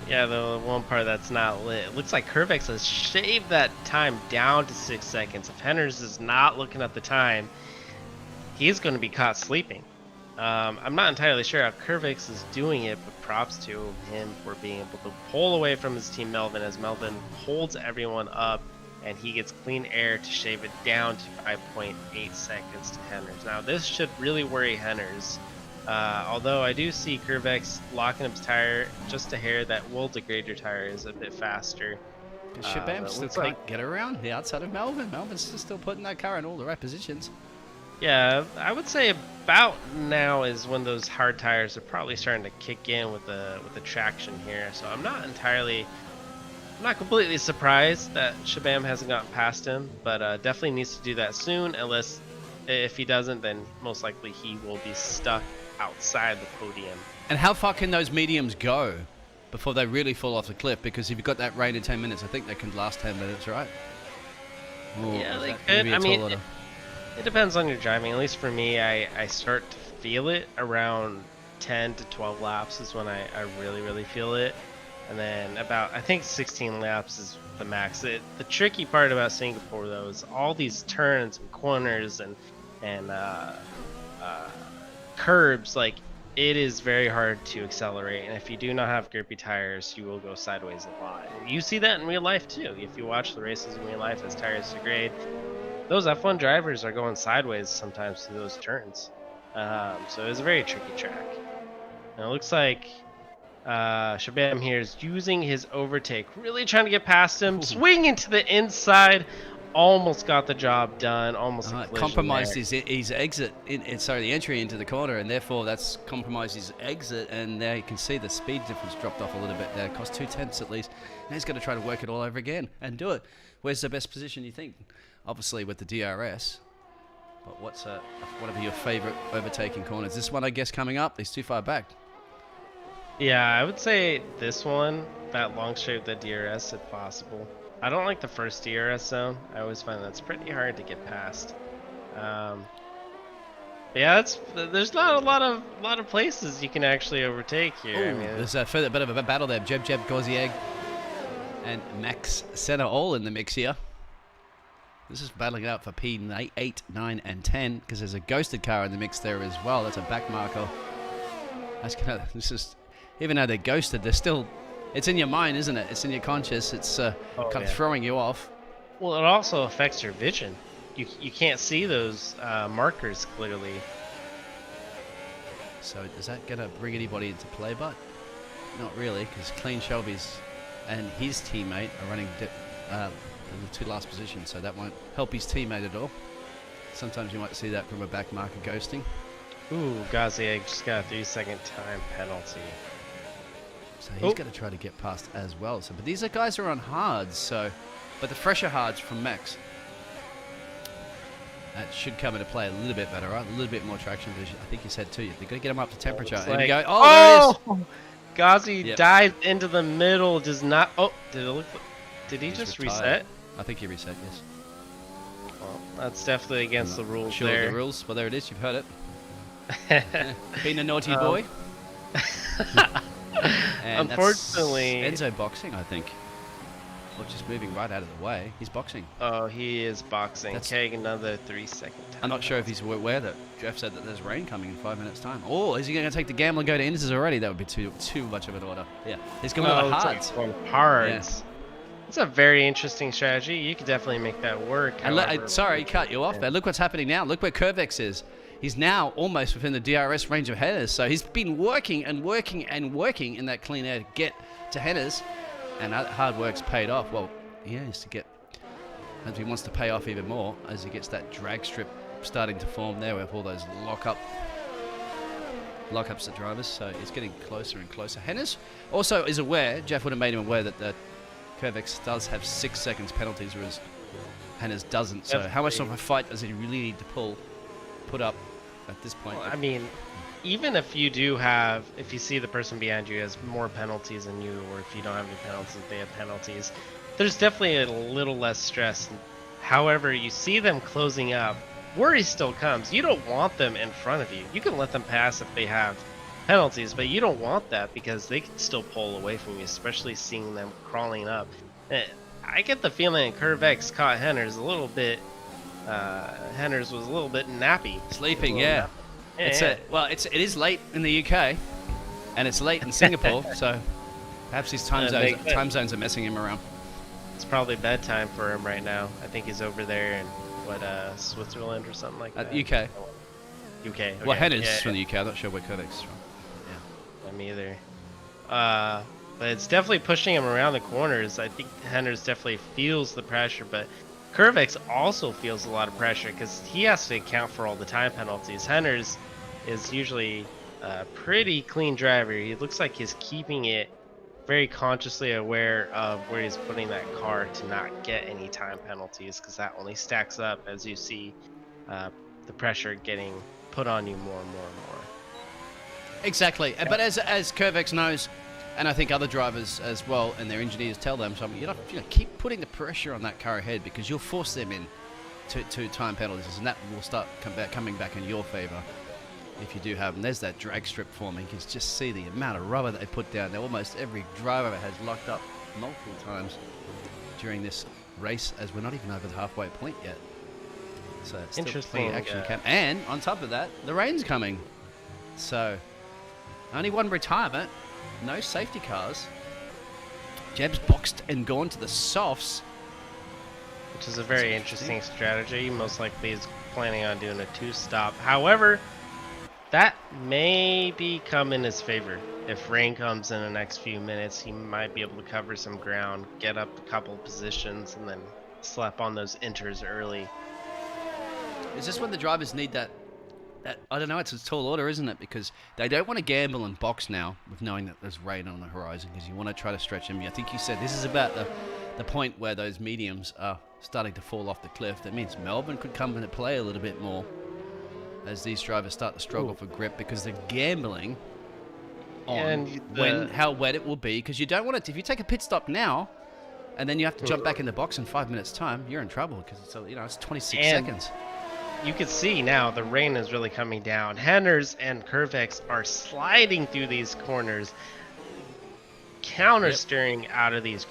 Yeah, the one part that's not lit. It looks like Curvex has shaved that time down to 6 seconds. If Henners is not looking at the time, he's going to be caught sleeping. I'm not entirely sure how Curvex is doing it, but props to him for being able to pull away from his team Melvin as Melvin holds everyone up and he gets clean air to shave it down to 5.8 seconds to Henners. Now this should really worry Henners, although I do see Curvex locking up his tire just a hair. That will degrade your tire is a bit faster. Shabam still can't get around the outside of Melvin. Melvin's still putting that car in all the right positions. Yeah, I would say about now is when those hard tires are probably starting to kick in with the traction here. So I'm not completely surprised that Shabam hasn't gotten past him, but definitely needs to do that soon. Unless if he doesn't, then most likely he will be stuck outside the podium. And how far can those mediums go before they really fall off the cliff? Because if you've got that rain in 10 minutes, I think they can last 10 minutes, right? Ooh, yeah, they could. I mean, it depends on your driving. At least for me, I start to feel it around 10 to 12 laps is when I really, really feel it. And then about, I think 16 laps is the max. The tricky part about Singapore, though, is all these turns and corners and curbs. Like, it is very hard to accelerate. And if you do not have grippy tires, you will go sideways a lot. And you see that in real life, too. If you watch the races in real life as tires degrade, those F1 drivers are going sideways sometimes through those turns. So it's a very tricky track. And it looks like Shabam here is using his overtake, really trying to get past him, swinging to the inside, almost got the job done, almost compromised his exit, the entry into the corner, and therefore that's compromised his exit, and there you can see the speed difference dropped off a little bit there. It cost 2/10 at least. Now he's got to try to work it all over again and do it. Where's the best position, you think? Obviously with the DRS, but what are your favorite overtaking corners? This one, I guess, coming up. He's too far back. Yeah, I would say this one, that long straight with the DRS if possible. I don't like the first DRS zone. I always find that's pretty hard to get past. Yeah, there's not a lot of places you can actually overtake here. Ooh, I mean, there's a bit of a battle there. Jeb, Gauzy, and Max Senna all in the mix here. This is battling it out for P8, 9, and 10 because there's a ghosted car in the mix there as well. That's a back marker. This is, even though they're ghosted, they're still. It's in your mind, isn't it? It's in your conscious. It's kind of throwing you off. Well, it also affects your vision. You can't see those markers clearly. So is that going to bring anybody into play? But not really, because Clean Shelby's and his teammate are running in the 2 last positions, so that won't help his teammate at all. Sometimes you might see that from a back marker ghosting. Ooh, Gazier just got a 3-second time penalty. So he's going to try to get past as well. So, but these are guys who are on hards, so, but the fresher hards from Max. That should come into play a little bit better, right? A little bit more traction. I think you said too. They've got to get them up to temperature. And you go, there it is. Gazi dived into the middle. Does not. Oh, did it look? Did he just reset? I think he reset. Yes. Well, that's definitely against the rules. Sure, there. The rules. Well, there it is. You've heard it. Being a naughty boy. And unfortunately, that's Enzo boxing, I think. Or just moving right out of the way. He's boxing. Oh, he is boxing. Okay, another 3-second time. I'm not sure if he's aware that Jeff said that there's rain coming in 5 minutes' time. Oh, is he going to take the gamble and go to Indus already? That would be too much of an order. Yeah, he's going to the hards. Hards. It's a very interesting strategy. You could definitely make that work. And sorry, cut you off there. Look what's happening now. Look where Curvex is. He's now almost within the DRS range of Hennes. So he's been working and working and working in that clean air to get to Hennes. And hard work's paid off. Well, he has to get, as he wants to pay off even more, as he gets that drag strip starting to form there with all those lockups to drivers. So it's getting closer and closer. Hennes also is aware, Jeff would have made him aware that the Curvex does have 6 seconds penalties, whereas Hennes doesn't. So how much of a fight does he really need to put up at this point? Well, I mean, even if you do have, if you see the person behind you has more penalties than you, or if you don't have any penalties, they have penalties, there's definitely a little less stress. However, you see them closing up, worry still comes. You don't want them in front of you. You can let them pass if they have penalties, but you don't want that because they can still pull away from you, especially seeing them crawling up. I get the feeling that Curvex caught Henners a little bit. Henners was a little bit nappy. Sleeping, yeah. It is late in the UK, and it's late in Singapore, so perhaps these time zones are messing him around. It's probably bedtime for him right now. I think he's over there in Switzerland or something like that. UK. UK. Okay. Well, Henners is from the UK. I'm not sure where Curvex is from. Yeah. Me either. But it's definitely pushing him around the corners. I think Henners definitely feels the pressure, but Curvex also feels a lot of pressure because he has to account for all the time penalties. Henners is usually a pretty clean driver. He looks like he's keeping it very consciously aware of where he's putting that car to not get any time penalties, because that only stacks up as you see the pressure getting put on you more and more and more. Exactly. But as Curvex knows, and I think other drivers as well, and their engineers tell them something, you know, keep putting the pressure on that car ahead, because you'll force them in to time penalties, and that will start coming back in your favor if you do have them. There's that drag strip forming. You can just see the amount of rubber that they put down there. Almost every driver has locked up multiple times during this race, as we're not even over the halfway point yet. So it's still plenty of action camp. And on top of that, the rain's coming. So only one retirement. No safety cars. Jeb's boxed and gone to the softs. Which is a very interesting strategy. Most likely is planning on doing a 2-stop. However, that may be come in his favor. If rain comes in the next few minutes, he might be able to cover some ground, get up a couple positions, and then slap on those inters early. Is this when the drivers need that I don't know, it's a tall order, isn't it? Because they don't want to gamble and box now with knowing that there's rain on the horizon, because you want to try to stretch them. I think you said this is about the point where those mediums are starting to fall off the cliff. That means Melbourne could come into play a little bit more as these drivers start to struggle for grip, because they're gambling on how wet it will be. Because you don't want it, if you take a pit stop now and then you have to jump back in the box in 5 minutes time, you're in trouble, because it's 26 seconds. You can see now the rain is really coming down. Henners and Curvex are sliding through these corners, counter steering out of these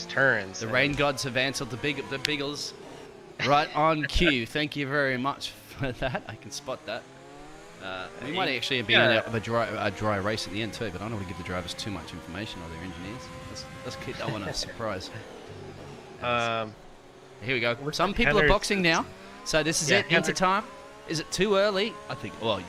turns. The rain gods have answered the Biggles. Right on cue. Thank you very much for that. I can spot that. We might actually be in a dry race at the end too, but I don't want to give the drivers too much information or their engineers. Let's keep that one a surprise. Here we go. Some people are boxing now, so this is it. Into time. Is it too early? I think. Well,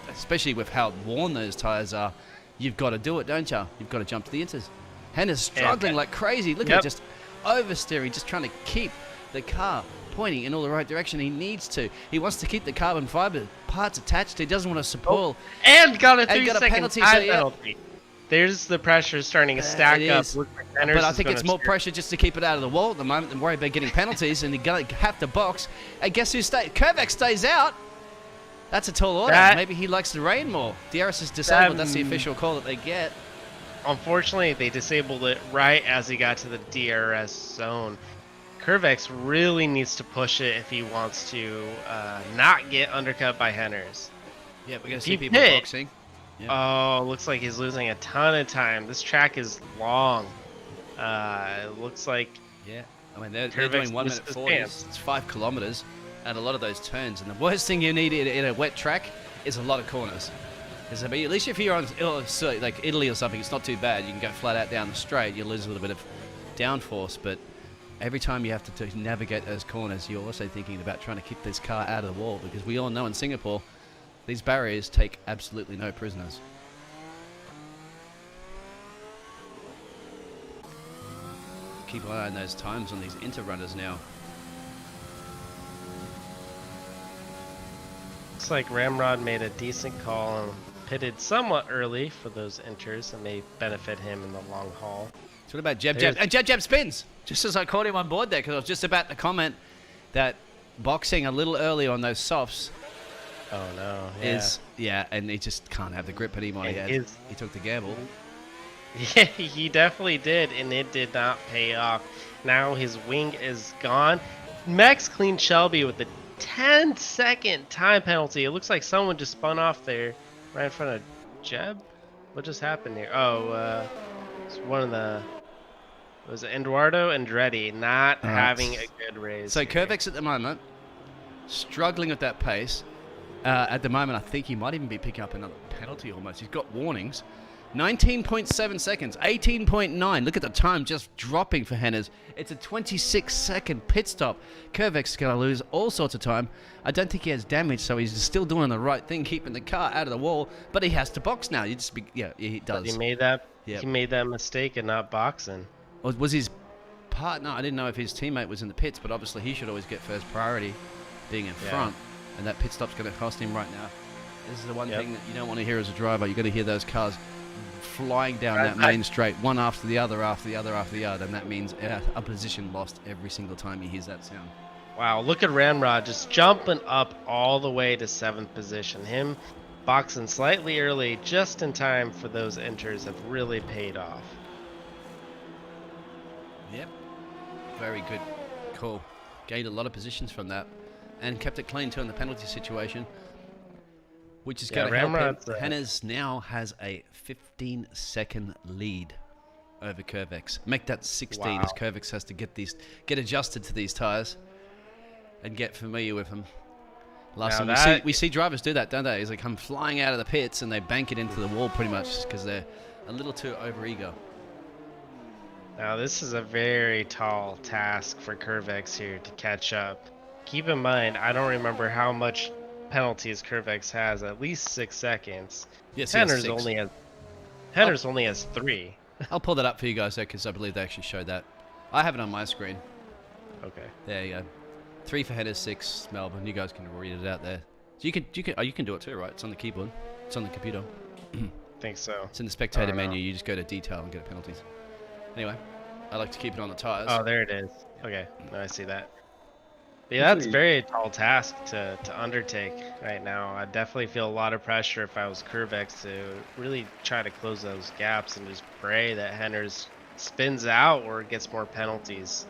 especially with how worn those tires are, you've got to do it, don't you? You've got to jump to the inters. Henner's struggling like crazy. Look at just oversteering, just trying to keep the car pointing in all the right direction. He needs to. He wants to keep the carbon fiber parts attached. He doesn't want to spoil. And got a 3-second penalty. penalty. There's the pressure starting to stack up. But I think it's more pressure just to keep it out of the wall at the moment than worry about getting penalties. And you're going to have to box. And guess who stays? Kerbeck stays out. That's a tall order. Maybe he likes the rain more. DRS is disabled. That's the official call that they get. Unfortunately, they disabled it right as he got to the DRS zone. Kervex really needs to push it if he wants to not get undercut by Henners. Yeah, we're going to see people boxing. Yeah. Oh, looks like he's losing a ton of time. This track is long. It looks like... Yeah, I mean, they're doing 1 minute 40. It's 5 kilometers and a lot of those turns. And the worst thing you need in a wet track is a lot of corners. Because at least if you're on like Italy or something, it's not too bad. You can go flat out down the straight. You lose a little bit of downforce, but every time you have to navigate those corners, you're also thinking about trying to keep this car out of the wall, because we all know in Singapore, these barriers take absolutely no prisoners. Keep an eye on those times on these inter-runners now. Looks like Ramrod made a decent call and pitted somewhat early for those inters, and may benefit him in the long haul. So what about Jeb? And Jeb spins! Just as I caught him on board there, because I was just about to comment that boxing a little early on those softs. Oh no! And he just can't have the grip anymore. He took the gamble. Yeah, he definitely did, and it did not pay off. Now his wing is gone. Max cleaned Shelby with a 10-second time penalty. It looks like someone just spun off there, right in front of Jeb. What just happened here? Oh, it's one of the... Was it Eduardo Andretti not having a good race? So Kervex at the moment, struggling with that pace. At the moment, I think he might even be picking up another penalty almost. He's got warnings. 19.7 seconds, 18.9. Look at the time just dropping for Henners. It's a 26-second pit stop. Kervex is going to lose all sorts of time. I don't think he has damage, so he's still doing the right thing, keeping the car out of the wall. But he has to box now. He does. But he made that. Yep. He made that mistake in not boxing. Was his partner? I didn't know if his teammate was in the pits, but obviously he should always get first priority, being in front. And that pit stop's going to cost him right now. This is the one thing that you don't want to hear as a driver. You've got to hear those cars flying down that main straight, one after the other, after the other, after the other, and that means a position lost every single time he hears that sound. Wow, look at Ramrod just jumping up all the way to 7th position. Him boxing slightly early, just in time for those enters, have really paid off. Yep, very good call. Gained a lot of positions from that, and kept it clean too in the penalty situation, which is going to help him. Henners now has a 15-second lead over Kervex. Make that 16 as Kervex has to get adjusted to these tires and get familiar with them. Last time we see drivers do that, don't they? Is they come flying out of the pits and they bank it into the wall pretty much because they're a little too over-eager. Now this is a very tall task for Kervex here to catch up. Keep in mind, I don't remember how much penalties Kervex has. At least 6 seconds. Yes, Henners only has 3. I'll pull that up for you guys though, because I believe they actually showed that. I have it on my screen. Okay. There you go. 3 for Henners, 6 Melbourne. You guys can read it out there. So you can do it too, right? It's on the keyboard. It's on the computer. Think so. It's in the spectator menu. You just go to detail and get penalties. Anyway, I like to keep it on the tires. Oh, there it is. Okay, now I see that. Yeah, that's a very tall task to undertake right now. I definitely feel a lot of pressure if I was Kervex to really try to close those gaps and just pray that Henners spins out or gets more penalties.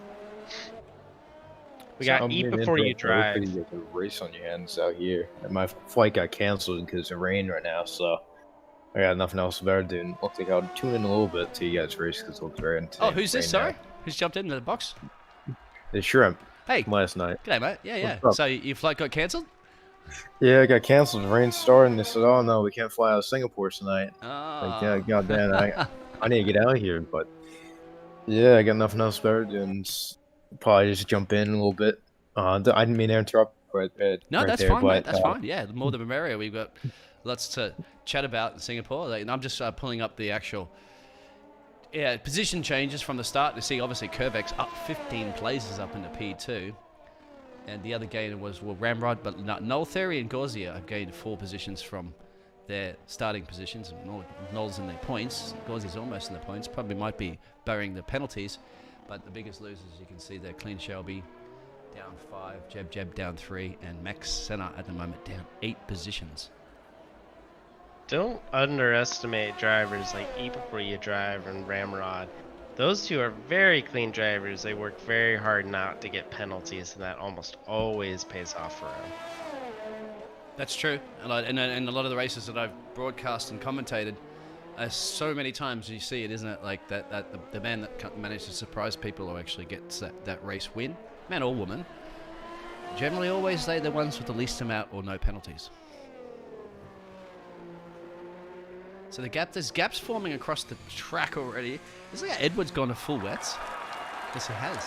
We got eat before you drive. You get the race on your hands out here. And my flight got canceled because of rain right now, so I got nothing else better to do. Looks like I'll tune in a little bit to you guys race because it looks very intense. Oh, who's this? Sorry, who's jumped into the box? The Shrimp. Hey, from last night. g'day, mate. Yeah, yeah. What's up? So your flight got cancelled? Yeah, it got canceled. The rain started, and they said, "Oh no, we can't fly out of Singapore tonight." Like, yeah, Oh. goddamn, I need to get out of here. But yeah, I got nothing else better than probably just jump in a little bit. I didn't mean to interrupt No, right that's there, fine, mate. but That's fine. Yeah, the more the merrier. We've got lots to chat about in Singapore. And I'm just pulling up the actual position changes from the start to see. Obviously, Curvex up 15 places up into P2. And the other gainer was Ramrod, but Null Theory and Gauzia have gained 4 positions from their starting positions. Null's in their points. Gauzia's almost in the points. Probably might be burying the penalties. But the biggest losers, you can see there, Clean Shelby down 5, Jeb down 3, and Max Senna at the moment down 8 positions. Don't underestimate drivers like Ipapriya Drive and Ramrod. Those two are very clean drivers. They work very hard not to get penalties, and that almost always pays off for them. That's true. And a lot of the races that I've broadcast and commentated, so many times you see it, isn't it? Like the man that managed to surprise people or actually gets that race win, man or woman, generally always they're the ones with the least amount or no penalties. So there's gaps forming across the track already. It's like Edward's gone to full wets. Yes, he has.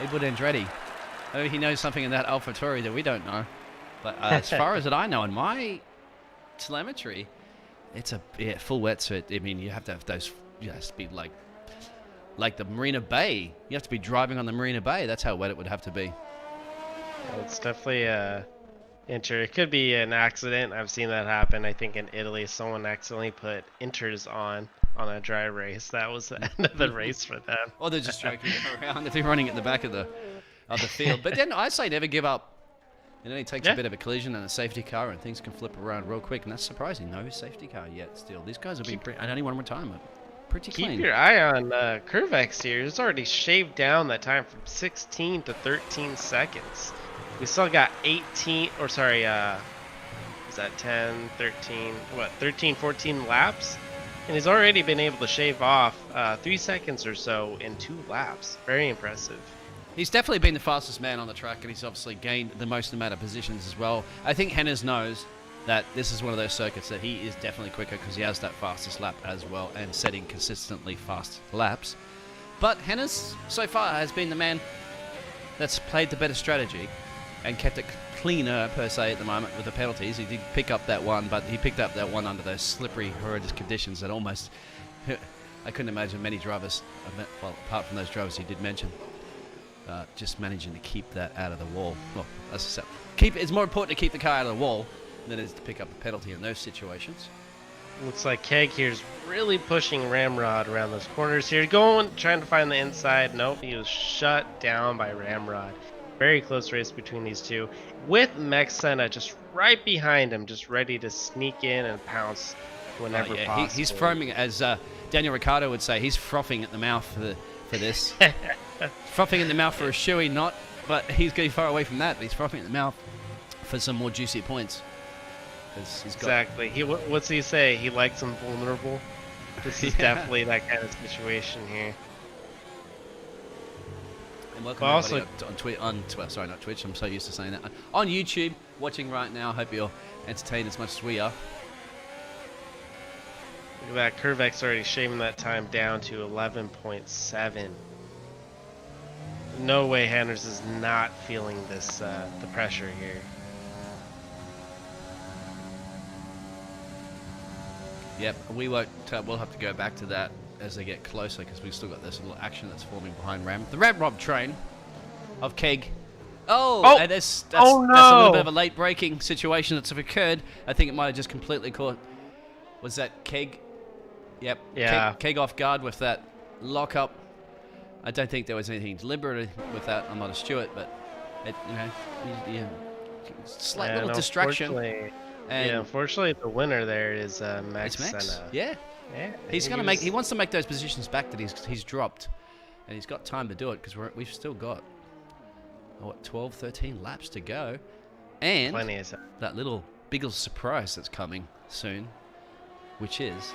Edward Andretti. I know he knows something in that AlphaTauri that we don't know. But as far as I know, in my telemetry, it's full wet. So you have to have those. You have to be like the Marina Bay. You have to be driving on the Marina Bay. That's how wet it would have to be. Well, it's definitely it could be an accident. I've seen that happen. I think in Italy, someone accidentally put inters on a dry race. That was the end of the race for them. Or they're just joking around if you're running at the back of the field. But then I say never give up. It only takes a bit of a collision and a safety car, and things can flip around real quick. And that's surprising. No safety car yet. Still, these guys have been and only one retirement. Pretty clean. Keep your eye on Curvex here. It's already shaved down that time from 16 to 13 seconds. We still got 18, or sorry, is that 10, 13, 14 laps? And he's already been able to shave off 3 seconds or so in 2 laps. Very impressive. He's definitely been the fastest man on the track, and he's obviously gained the most amount of positions as well. I think Hennes knows that this is one of those circuits that he is definitely quicker because he has that fastest lap as well and setting consistently fast laps. But Hennes, so far, has been the man that's played the better strategy and kept it cleaner, per se, at the moment with the penalties. He did pick up that one, but he picked up that one under those slippery, horrendous conditions that almost... I couldn't imagine many drivers, well, apart from those drivers he did mention, just managing to keep that out of the wall. Well, as I said, it's more important to keep the car out of the wall than it is to pick up a penalty in those situations. Looks like Keg here's really pushing Ramrod around those corners here. Trying to find the inside. Nope, he was shut down by Ramrod. Very close race between these two, with Max Senna just right behind him, just ready to sneak in and pounce whenever possible. He's foaming, as Daniel Ricciardo would say. He's frothing at the mouth for this. Frothing in the mouth for a shoey, not, but he's getting far away from that. But he's frothing at the mouth for some more juicy points. Exactly. What's he say? He likes them vulnerable. This is definitely that kind of situation here. And welcome everybody sorry, not Twitch. I'm so used to saying that. On YouTube, watching right now. Hope you're entertained as much as we are. Look at that. Curvex already shaving that time down to 11.7. No way Hanners is not feeling this the pressure here. Yep, we'll have to go back to that as they get closer because we've still got this little action that's forming behind Ram. The Ramrod train of Keg. And that's a little bit of a late braking situation that's occurred. I think it might have just completely caught. Was that Keg? Yep. Yeah. Keg off guard with that lockup. I don't think there was anything deliberate with that. I'm not a steward, but slight little distraction. Unfortunately, the winner there is Max Senna. Yeah. He wants to make those positions back that he's dropped, and he's got time to do it because we've still got 12, 13 laps to go, and that little big surprise that's coming soon, which is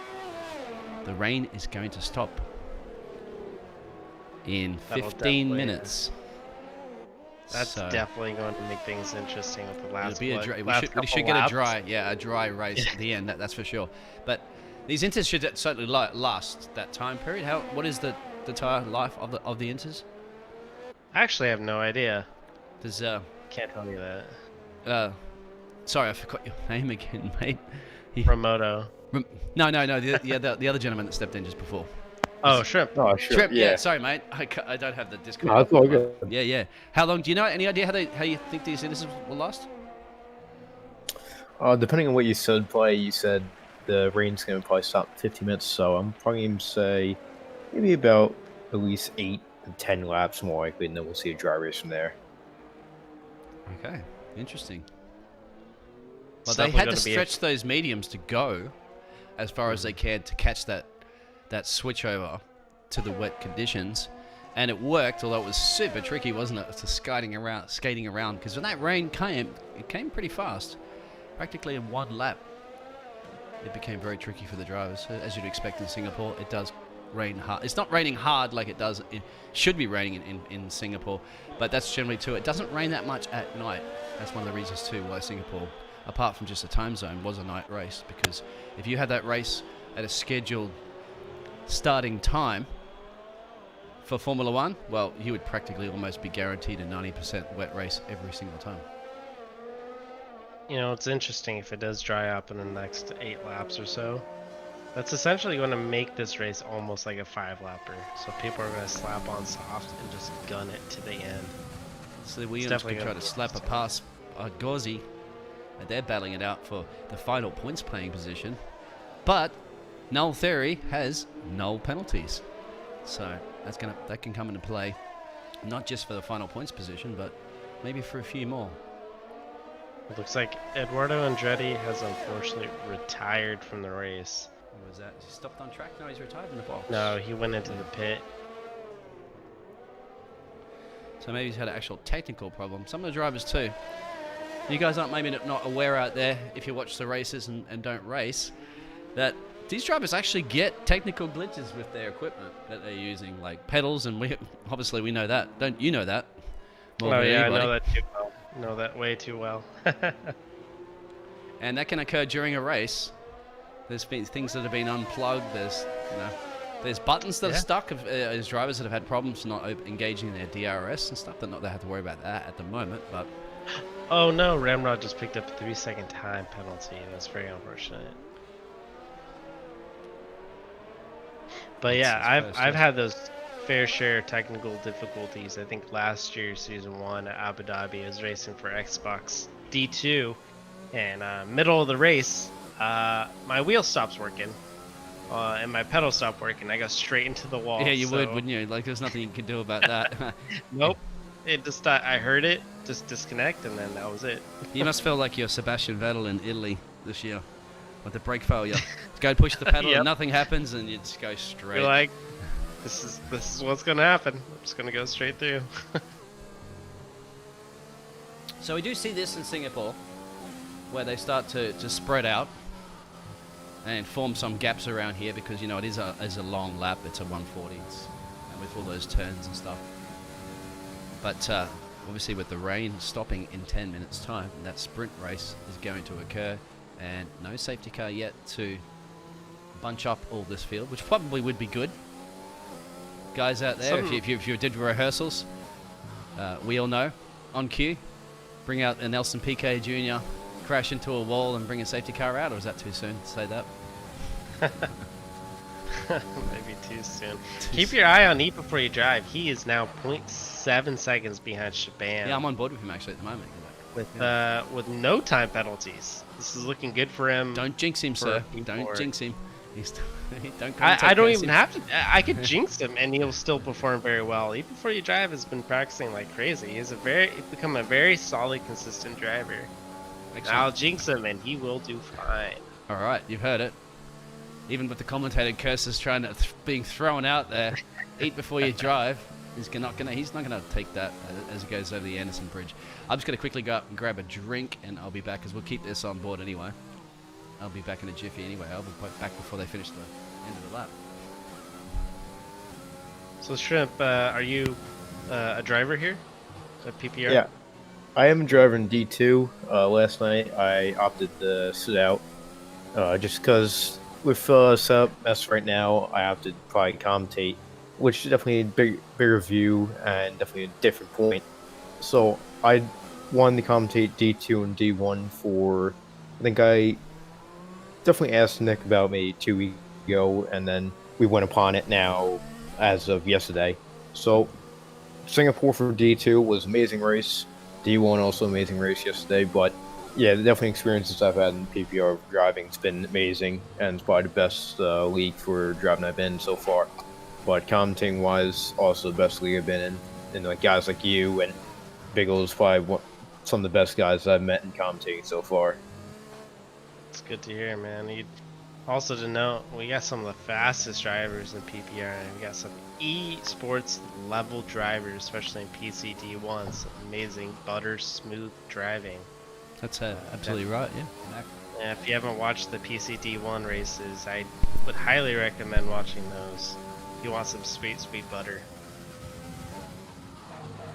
the rain is going to stop in 15 minutes. That's So, definitely going to make things interesting with the it'll last. be a what, dry, last we couple should get laps. a dry race at the end. That's for sure. But these inters should certainly last that time period. What is the tire life of the inters? I actually have no idea. Does Can't tell you that. sorry, I forgot your name again, mate. Promoto. No. The other gentleman that stepped in just before. Oh, Shrimp. Oh, sure. Shrimp, yeah. Yeah. Sorry, mate. I don't have the Discord. No, that's all good. Yeah. How long? Do you know any idea how you think these inters will last? Depending on what you said, you said the rain's going to probably stop in 50 minutes, so I'm probably going to say maybe about at least 8 to 10 laps more likely, and then we'll see a dry race from there. Okay, interesting. Well, It's they definitely had to gonna be stretch those mediums to go as far as they can to catch that switch over to the wet conditions, and it worked. Although it was super tricky, wasn't it? To skating around because when that rain came, it came pretty fast, practically in one lap. It became very tricky for the drivers, as you'd expect in Singapore. It does rain hard. It's not raining hard like it does. It should be raining in Singapore, but that's generally too. It doesn't rain that much at night. That's one of the reasons too why Singapore, apart from just a time zone, was a night race. Because if you had that race at a scheduled starting time for Formula One, well, you would practically almost be guaranteed a 90% wet race every single time. You know, it's interesting if it does dry up in the next 8 laps or so. That's essentially going to make this race almost like a 5-lapper. So people are going to slap on soft and just gun it to the end. So the Williams definitely could try gonna to be slap a past Gauzy, and they're battling it out for the final points playing position. But null theory has null penalties, so that can come into play, not just for the final points position, but maybe for a few more. It looks like Eduardo Andretti has unfortunately retired from the race. What was that? He stopped on track? No, he's retired in the box. No, he went into the pit. So maybe he's had an actual technical problem. Some of the drivers too. You guys aren't maybe not aware out there, if you watch the races and don't race, that these drivers actually get technical glitches with their equipment that they're using, like pedals, and we know that. Don't you know that? More Oh than yeah, anybody. I know that too well. Know that way too well. And that can occur during a race. There's been things that have been unplugged. There's buttons that are stuck. There's drivers that have had problems not engaging in their DRS and stuff. They have to worry about that at the moment. But Oh no, Ramrod just picked up a 3-second time penalty. That's very unfortunate. But yeah, I've had those fair share of technical difficulties. I think last year, season 1 at Abu Dhabi, I was racing for Xbox D2, and middle of the race, my wheel stops working, and my pedal stopped working. I got straight into the wall. yeah, you would, wouldn't you? Like, there's nothing you can do about that. Nope. It just I heard it just disconnect, and then that was it. You must feel like you're Sebastian Vettel in Italy this year with the brake failure. Go push the pedal Yep. and nothing happens, and you just go straight. You're like, this is what's gonna happen. I'm just gonna go straight through. So we do see this in Singapore, where they start to spread out and form some gaps around here, because it is a long lap. It's a 140, and with all those turns and stuff. But obviously, with the rain stopping in 10 minutes' time, that sprint race is going to occur, and no safety car yet to bunch up all this field, which probably would be good. Guys out there, if you did rehearsals, we all know, on cue, bring out a Nelson Piquet Jr., crash into a wall and bring a safety car out, or is that too soon to say that? Maybe too soon. Keep your eye on Eat before you drive. He is now 0.7 seconds behind Shaban. Yeah, I'm on board with him actually at the moment. With no time penalties. This is looking good for him. Don't jinx him, sir. Don't jinx him. I don't even have to. I could jinx him and he'll still perform very well. Eat before you drive has been practicing like crazy. He's become a very solid, consistent driver. I'll jinx him and he will do fine. All right, you've heard it. Even with the commentator curses being thrown out there, eat before you drive. He's not gonna take that as he goes over the Anderson Bridge. I'm just gonna quickly go up and grab a drink, and I'll be back, because we'll keep this on board anyway. I'll be back in a jiffy anyway. I'll be back before they finish the end of the lap. So Shrimp, are you a driver here? The PPR? Yeah, I am driving D2. Last night I opted to sit out just because with setup mess right now, I have to probably commentate, which is definitely a bigger view and definitely a different point. So I wanted to commentate D2 and D1 for. I think I definitely asked Nick about maybe 2 weeks ago, and then we went upon it now as of yesterday. So Singapore for D2 was amazing race. D1 also amazing race yesterday, but yeah, definitely experiences I've had in PPR driving. It's been amazing, and it's probably the best league for driving I've been in so far. But commenting wise, also the best league I've been in. And like guys like you and Biggles, probably some of the best guys I've met in commentating so far. It's good to hear, man. Also to note, we got some of the fastest drivers in PPR, and we got some esports level drivers, especially in PCD1. Some amazing butter smooth driving. That's absolutely right, yeah. And if you haven't watched the PCD1 races, I would highly recommend watching those if you want some sweet, sweet butter.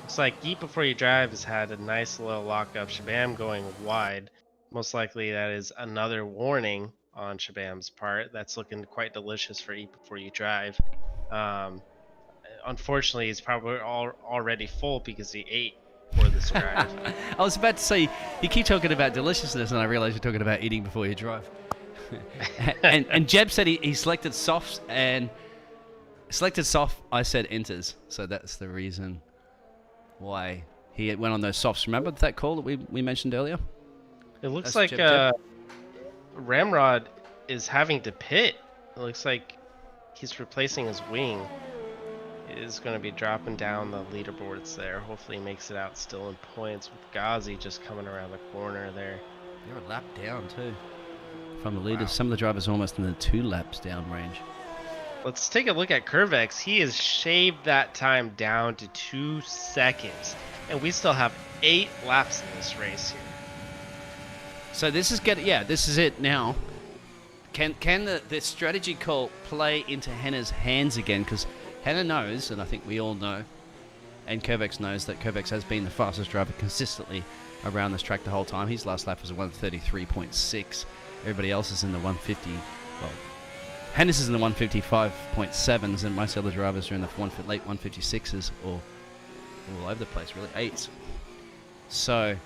Looks like Eat Before You Drive has had a nice little lockup. Shabam going wide. Most likely that is another warning on Shabam's part. That's looking quite delicious for Eat Before You Drive. Unfortunately, he's probably already full because he ate for this drive. I was about to say, you keep talking about deliciousness, and I realize you're talking about eating before you drive. and Jeb said he selected softs, and selected soft, I said enters. So that's the reason why he went on those softs. Remember that call that we mentioned earlier? It looks That's like Jeb. Ramrod is having to pit. It looks like he's replacing his wing. Is going to be dropping down the leaderboards there. Hopefully he makes it out still in points with Ghazi just coming around the corner there. You're a lap down too from the leaders. Wow. Some of the drivers are almost in the 2 laps down range. Let's take a look at Curvex. He has shaved that time down to 2 seconds, and we still have 8 laps in this race here. So this is this is it now. Can the strategy call play into Henna's hands again? Because Henna knows, and I think we all know, and Curvex knows that Curvex has been the fastest driver consistently around this track the whole time. His last lap was a 133.6. Everybody else is in the 150. Well, Hennis is in the 155.7s, and most other drivers are in the late 156s or all over the place, really, 8s. So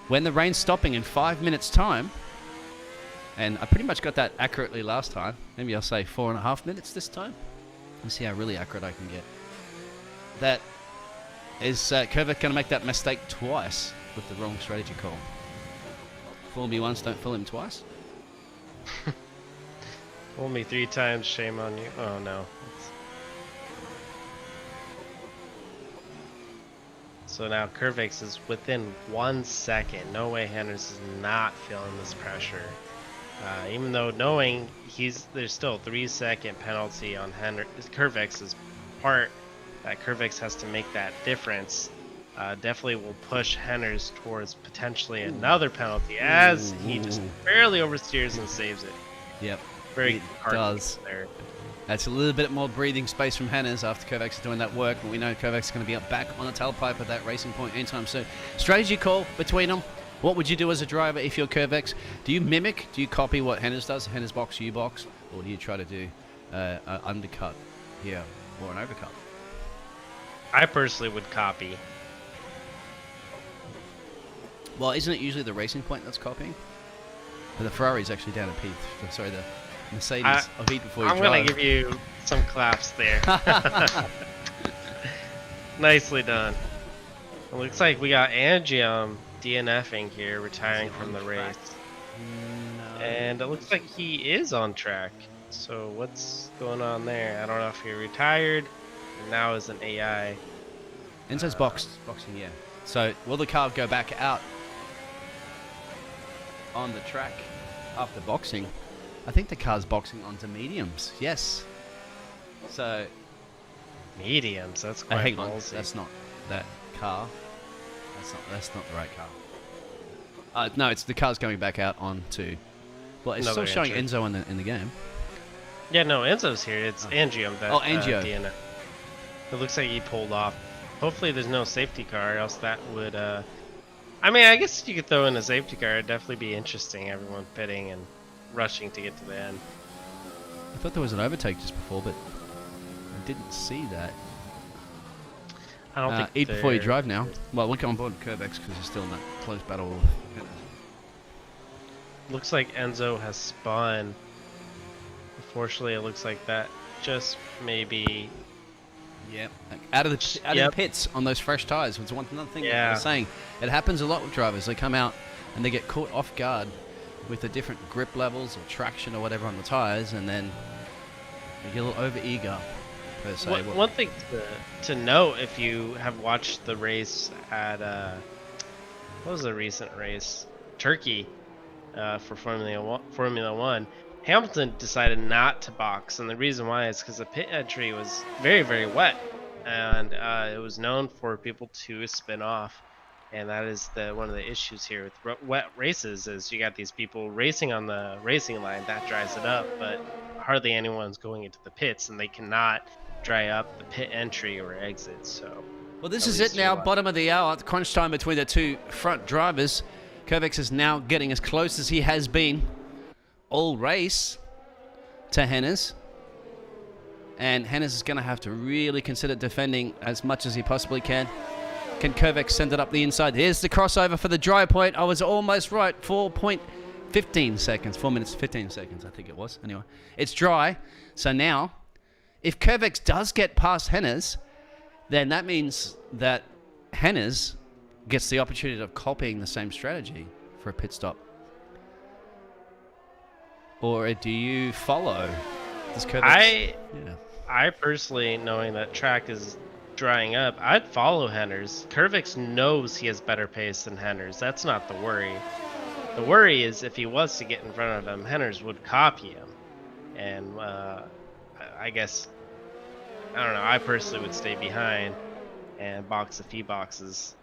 when the rain's stopping in 5 minutes' time, and I pretty much got that accurately last time, maybe I'll say 4.5 minutes this time. Let's see how really accurate I can get. That is Curvex going to make that mistake twice with the wrong strategy call. Fool me once, don't fool him twice. Fool me 3 times, shame on you. Oh no. So now Curvex is within 1 second. No way Henderson is not feeling this pressure. Even though knowing there's still a 3-second penalty on Curvex's part, that Curvex has to make that difference. Definitely will push Henners towards potentially another penalty as he just barely oversteers and saves it. Yep, Very it hard does. There. That's a little bit more breathing space from Henners after Curvex is doing that work, but we know Curvex is going to be up back on the tailpipe at that racing point anytime soon. Strategy call between them. What would you do as a driver if you're Curvex? Do you mimic? Do you copy what Henners does? Henners box, you box? Or do you try to do an undercut here or an overcut? I personally would copy. Well, isn't it usually the racing point that's copying? But the Ferrari's actually down at P. Sorry, the Mercedes of Heat before you I'm drive. going to give you some claps there. Nicely done. It looks like we got Angium DNFing here, retiring from the race. No. And it looks like he is on track. So what's going on there? I don't know if he retired or now is an AI. Enzo's boxing, yeah. So will the car go back out on the track after boxing? I think the car's boxing onto mediums. Yes. So Mediums, that's quite hang on, ballsy. that's not that car. That's not the right car. No, it's the car's going back out onto. Well, it's Another still showing entry. Enzo in the game. Yeah, no, Enzo's here. It's Angium that Oh, Angio. DNF. It looks like he pulled off. Hopefully there's no safety car, else that would. I mean, I guess you could throw in a safety car. It'd definitely be interesting. Everyone pitting and rushing to get to the end. I thought there was an overtake just before, but I didn't see that. I don't think. Eat before you drive now. Well, we'll come on board Curvex because he's still in that close battle with Hennes. Looks like Enzo has spun. Unfortunately, it looks like that just maybe. Yep. Out of the pits on those fresh tires. It's another thing I was saying. It happens a lot with drivers. They come out and they get caught off guard with the different grip levels or traction or whatever on the tires, and then they get a little over eager per se. One thing to note, if you have watched the race at what was the recent race, Turkey, for Formula One. Hamilton decided not to box, and the reason why is because the pit entry was very, very wet, and it was known for people to spin off, and that is one of the issues here with wet races is you got these people racing on the racing line that dries it up, but hardly anyone's going into the pits, and they cannot dry up the pit entry or exit. So, well, this is it now. Bottom of the hour, crunch time between the two front drivers. Curvex is now getting as close as he has been all race to Hennes, and Hennes is going to have to really consider defending as much as he possibly can. Can Curvex send it up the inside? Here's the crossover for the dry point. I was almost right. 4.15 seconds. 4 minutes 15 seconds, I think it was. Anyway, it's dry. So now, if Curvex does get past Hennes, then that means that Hennes gets the opportunity of copying the same strategy for a pit stop. Or do you follow? Does Curvex... I personally, knowing that track is drying up, I'd follow Hennes. Curvex knows he has better pace than Hennes. That's not the worry. The worry is if he was to get in front of him, Hennes would copy him. And I guess, I don't know, I personally would stay behind and box a few boxes.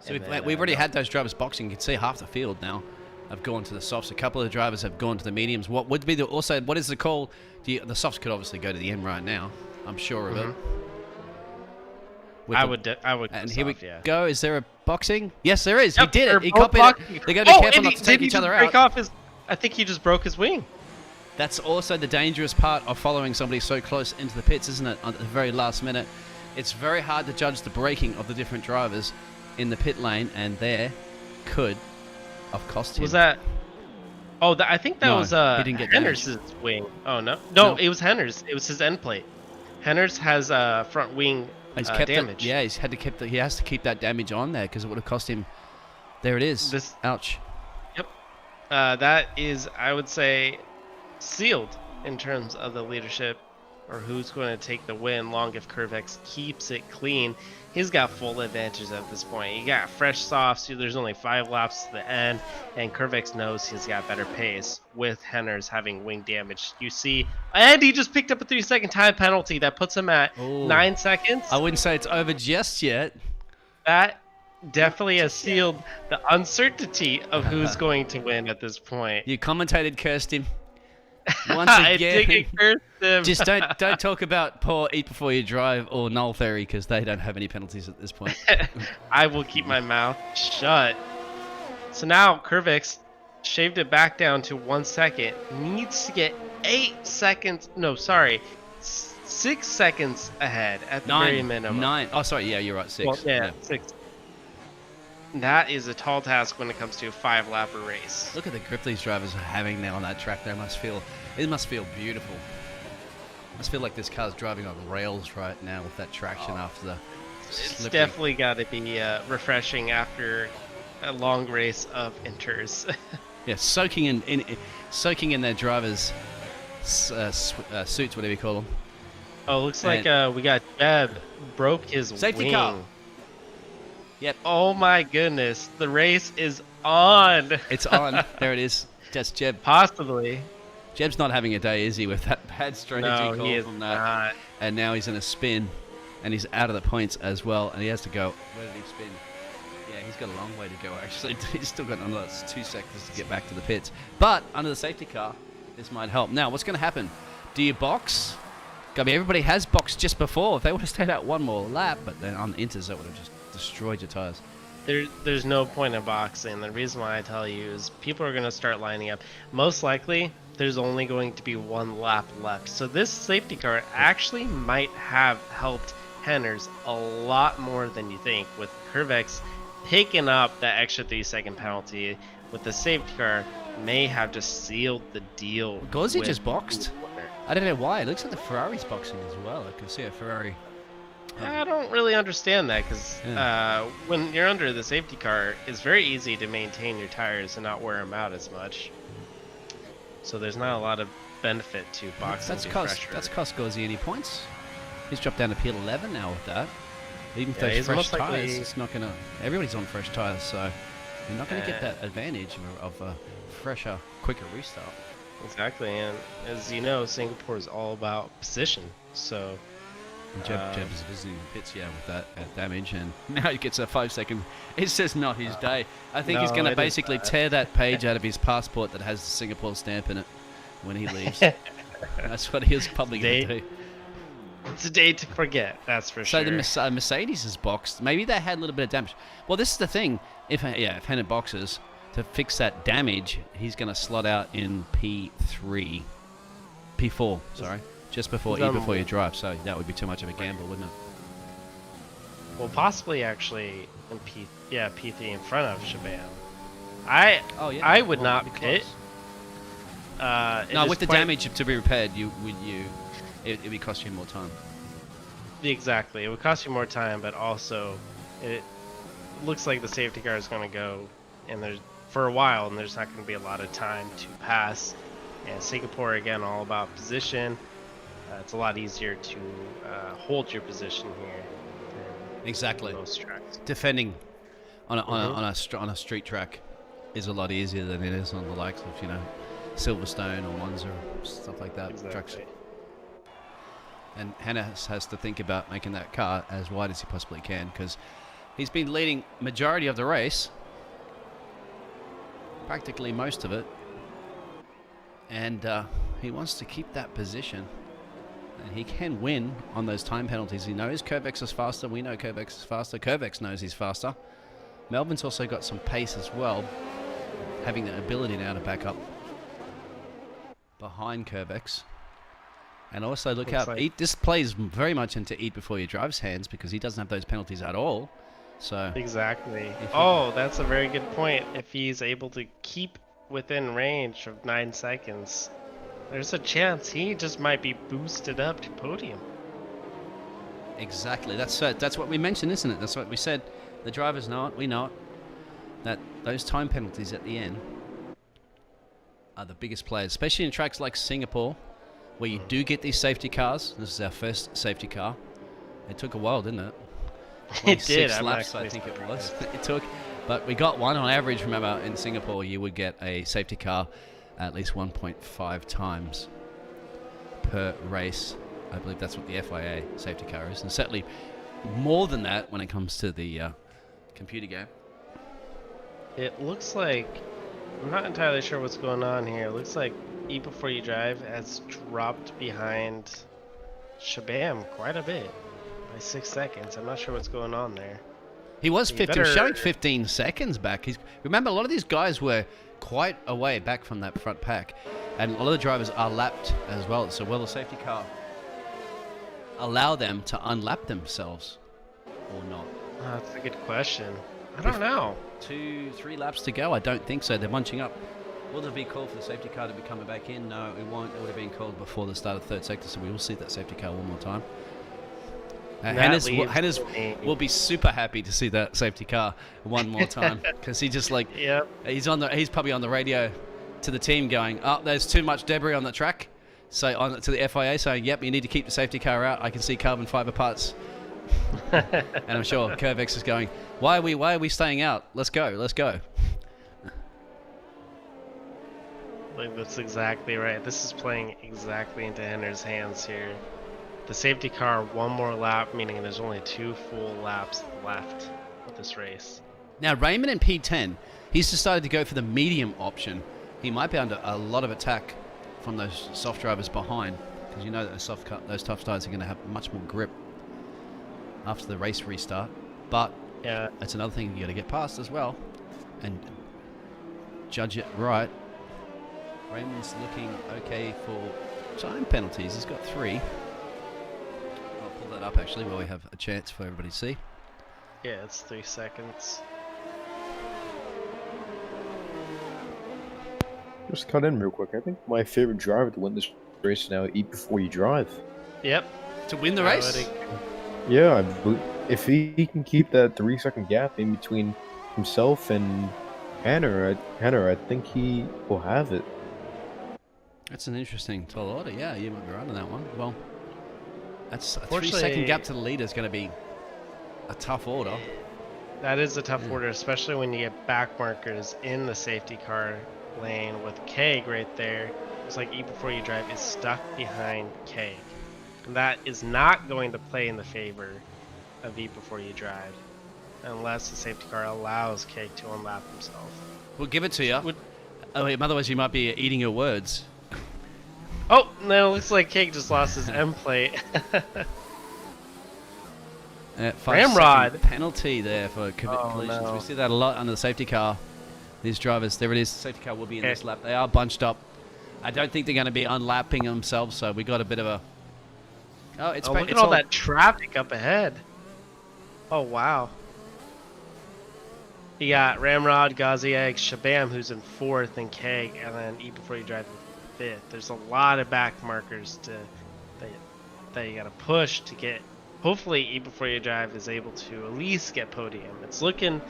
So we've already had those drivers boxing. You can see half the field now have gone to the softs. A couple of the drivers have gone to the mediums. What would be what is the call? The softs could obviously go to the end right now. I'm sure of it. I would. And here we go. Is there a boxing? Yes, there is. Yep, he did it. He copied it. They're going to be careful not to take each other out. I think he just broke his wing. That's also the dangerous part of following somebody so close into the pits, isn't it? At the very last minute, it's very hard to judge the braking of the different drivers in the pit lane, and there could have cost him. Was that? Oh, I think that was he didn't get Hennes' wing. Oh no, it was Hennes. It was his end plate. Hennes has front wing damage. He has to keep that damage on there because it would have cost him. There it is. Ouch. Yep. That is, I would say, sealed in terms of the leadership or who's going to take the win. Long if Curvex keeps it clean, he's got full advantage at this point. He got fresh softs. There's only 5 laps to the end, and Curvex knows he's got better pace with Hennes having wing damage. You see, and he just picked up a 3-second time penalty that puts him at 9 seconds. I wouldn't say it's over just yet. That definitely has sealed the uncertainty of who's going to win at this point. You commentated, cursed him. Once again, just don't talk about poor Eat Before You Drive or Null Theory because they don't have any penalties at this point. I will keep my mouth shut. So now Curvex shaved it back down to 1 second. Needs to get 6 seconds ahead at the very minimum. 9. Oh, sorry. Yeah, you're right. 6. Well, yeah, 6. That is a tall task when it comes to a 5-lapper race. Look at the grip these drivers are having now on that track. It must feel beautiful. It must feel like this car's driving on rails right now with that traction after the It's definitely got to be refreshing after a long race of inters. Yeah, soaking in their drivers' suits, whatever you call them. Oh, looks like we got Jeb broke his safety wing. car. Yep. Oh my goodness, the race is on. It's on. There it is. Just Jeb. Possibly. Jeb's not having a day, is he, with that bad strategy call he is from that? Not. And now he's in a spin, and he's out of the points as well, and he has to go. Where did he spin? Yeah, he's got a long way to go, actually. He's still got another 2 seconds to get back to the pits. But under the safety car, this might help. Now, what's going to happen? Do you box I mean, everybody has boxed just before. If they would have stayed out one more lap, but then on the inters, that would have just destroyed your tires. There's no point in boxing. The reason why I tell you is people are going to start lining up. Most likely, there's only going to be one lap left. So this safety car actually might have helped Henners a lot more than you think, with Curvex picking up that extra 3-second penalty. With the safety car, may have just sealed the deal. Gauzy just boxed. I don't know why. It looks like the Ferrari's boxing as well. I can see a Ferrari. I don't really understand that, because when you're under the safety car, it's very easy to maintain your tires and not wear them out as much. So there's not a lot of benefit to boxing. That's cost Gauzy any points. He's dropped down to P11 now with that. Even with those fresh tires, it's not gonna. Everybody's on fresh tires, so you're not gonna get that advantage of a fresher, quicker restart. Exactly, and as you know, Singapore is all about position. So. And Jeb is visiting the pits, with that damage, and now he gets a 5-second. It says not his day. I think he's going to basically tear that page out of his passport that has the Singapore stamp in it when he leaves. That's what he's probably going to do. It's a day to forget, that's for sure. So the Mercedes is boxed. Maybe they had a little bit of damage. Well, this is the thing. If Henner boxes, to fix that damage, he's going to slot out in P4, sorry. Just before you drive, so that would be too much of a gamble, wouldn't it? Well, possibly actually in P3 in front of Shabam. I would not pit. No, with the damage to be repaired, it would cost you more time. Exactly, it would cost you more time, but also it looks like the safety car is going to go for a while, and there's not going to be a lot of time to pass. And Singapore again, all about position. It's a lot easier to hold your position here. Exactly. Most tracks. Defending on a street track is a lot easier than it is on the likes of Silverstone or Monza or stuff like that. Exactly. Tracks. And Hannah has to think about making that car as wide as he possibly can, because he's been leading majority of the race, practically most of it, and he wants to keep that position. And he can win on those time penalties. He knows Curvex is faster. We know Curvex is faster. Curvex knows he's faster. Melbourne's also got some pace as well, having the ability now to back up behind Curvex. And also look out. This plays very much into eat before you drive's hands, because he doesn't have those penalties at all. So exactly. Oh, that's a very good point. If he's able to keep within range of 9 seconds, there's a chance he just might be boosted up to podium. Exactly. That's what we mentioned, isn't it? That's what we said. The drivers know it. We know it. That those time penalties at the end are the biggest players, especially in tracks like Singapore, where you do get these safety cars. This is our first safety car. It took a while, didn't it? It did. 6 laps, I think it was. It took, but we got one on average. Remember, in Singapore, you would get a safety car at least 1.5 times per race. I believe that's what the FIA safety car is, and certainly more than that when it comes to the computer game. It looks like, I'm not entirely sure what's going on here. It looks like Eat Before You Drive has dropped behind Shabam quite a bit by 6 seconds. I'm not sure what's going on there. He was 15, showing 15 seconds back. Remember, a lot of these guys were quite a way back from that front pack, and a lot of the drivers are lapped as well. So will the safety car allow them to unlap themselves or not? That's a good question. I don't know. 2-3 laps to go. I don't think so. They're bunching up. Will there be called for the safety car to be coming back in? No, it won't. It would have been called before the start of third sector, so we will see that safety car one more time. Hannah's will be super happy to see that safety car one more time, because he just he's probably on the radio to the team going, oh, there's too much debris on the track. So to the FIA saying, yep, you need to keep the safety car out. I can see carbon fiber parts. And I'm sure Curvex is going, why are we staying out? Let's go. Like, that's exactly right. This is playing exactly into Henner's hands here. The safety car, one more lap, meaning there's only 2 full laps left of this race. Now, Raymond in P10, he's decided to go for the medium option. He might be under a lot of attack from those soft drivers behind. because you know that those tough tires are going to have much more grip after the race restart. But Yeah. that's another thing you got to get past as well, and judge it right. Raymond's looking okay for time penalties. He's got 3. I'll pull that up actually while we have a chance for everybody to see. Yeah, it's 3 seconds. Just cut in real quick. I think my favorite driver to win this race now, eat before you drive. Yep. To win the race? Yeah, if he can keep that 3-second gap in between himself and Hanner, I think he will have it. That's an interesting tall order. Yeah, you might be right on that one. Well, that's a Fortunately- 3-second gap to the leader is going to be a tough order. That is a tough order, especially when you get back markers in the safety car lane with Keg right there. It's like eat before you drive is stuck behind Keg. And that is not going to play in the favor of eat before you drive, unless the safety car allows Keg to unlap himself. We'll give it to you. Otherwise, you might be eating your words. Oh, no, looks like Keg just lost his M plate. 5-second Ramrod. penalty there for collisions. no. We see that a lot under the safety car. These drivers, there it is. The safety car will be in Okay. this lap. They are bunched up. I don't think they're going to be unlapping themselves, so we got a bit of a. Oh, it's Oh, back. look at It's all that traffic up ahead. Oh, wow. You got Ramrod, Gaziag, Shabam, who's in 4th, and Keg, and then eat before you drive in 5th. There's a lot of back markers that you got to push to get. Hopefully, eat before you drive is able to at least get podium. It's looking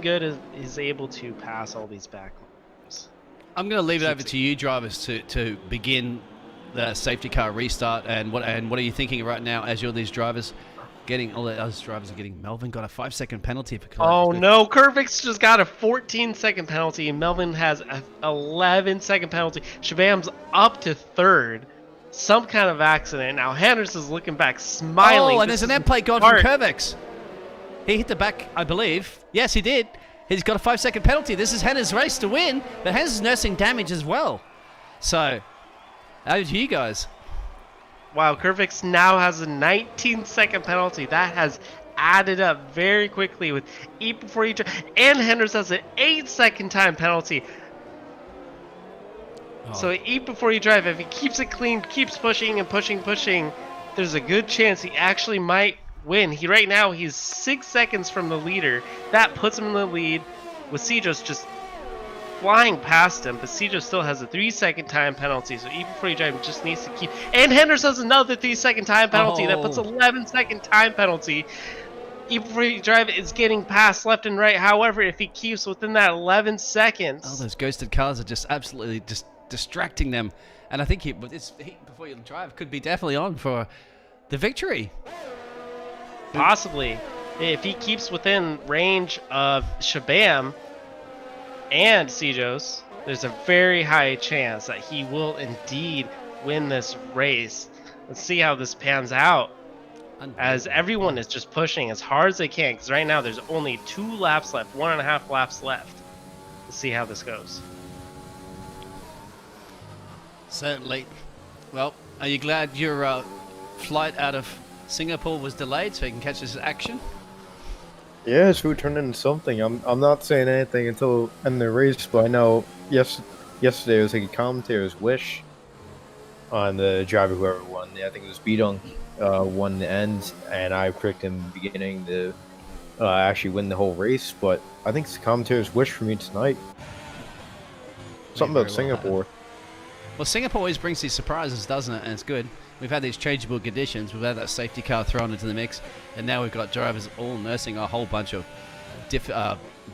good. Is able to pass all these back markers. I'm going to leave it over to you drivers to begin the safety car restart. And what are you thinking right now as you're these drivers getting? All the other drivers are getting. Melvin got a 5-second penalty for Oh colliding. no, Curvix just got a 14-second penalty. Melvin has a 11-second penalty. Shabam's up to 3rd. Some kind of accident. Now Henderson's looking back, smiling. Oh, and This there's an is end plate gone from hard. Curvex. He hit the back, I believe. Yes, he did. He's got a 5-second penalty. This is Henner's race to win, but Henner's nursing damage as well. So, over to you guys. Wow, Curvix now has a 19-second penalty. That has added up very quickly with eat before you drive. And Henders has an 8-second time penalty. Oh. So eat before you drive. If he keeps it clean, keeps pushing and pushing, there's a good chance he actually might win. Right now he's 6 seconds from the leader. That puts him in the lead with Cedros just flying past him, but Cedros still has a 3-second time penalty. So eat before you drive just needs to keep. And Henders has another 3-second time penalty. That puts 11-second time penalty. Eat before you drive is getting passed left and right. However, if he keeps within that 11 seconds. Oh, those ghosted cars are just absolutely just distracting them. And I think this heat before you drive could be definitely on for the victory. Possibly. If he keeps within range of Shabam and Cedros, there's a very high chance that he will indeed win this race. Let's see how this pans out, as everyone is just pushing as hard as they can, because right now there's only 2 laps left, 1.5 laps left. Let's see how this goes. Certainly. Well, are you glad your flight out of Singapore was delayed so you can catch this action? Yeah, it's turned into something. I'm not saying anything until end the race, but I know yesterday was like a commentator's wish on the driver whoever won. I think it was Bidong won the end, and I predicted him beginning to actually win the whole race. But I think it's the commentator's wish for me tonight. Something about Singapore. Well, Singapore always brings these surprises, doesn't it? And it's good. We've had these changeable conditions. We've had that safety car thrown into the mix. And now we've got drivers all nursing a whole bunch of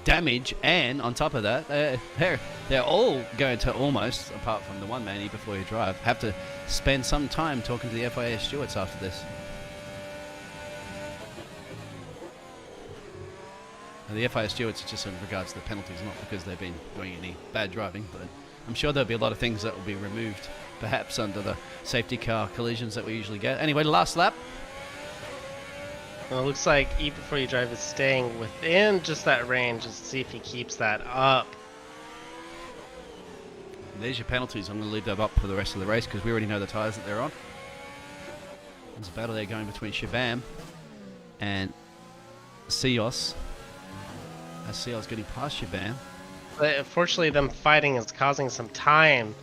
damage. And on top of that, they're all going to almost, apart from the one man before you drive, have to spend some time talking to the FIA stewards after this. And the FIA stewards are just in regards to the penalties, not because they've been doing any bad driving, but I'm sure there'll be a lot of things that will be removed, perhaps under the safety car collisions that we usually get. Anyway, last lap. Well, it looks like eat before you drive is staying within just that range. Let's see if he keeps that up. There's your penalties. I'm going to leave them up for the rest of the race because we already know the tyres that they're on. There's a battle there going between Shabam and Sios. As Sios getting past Shabam. But unfortunately, them fighting is causing some time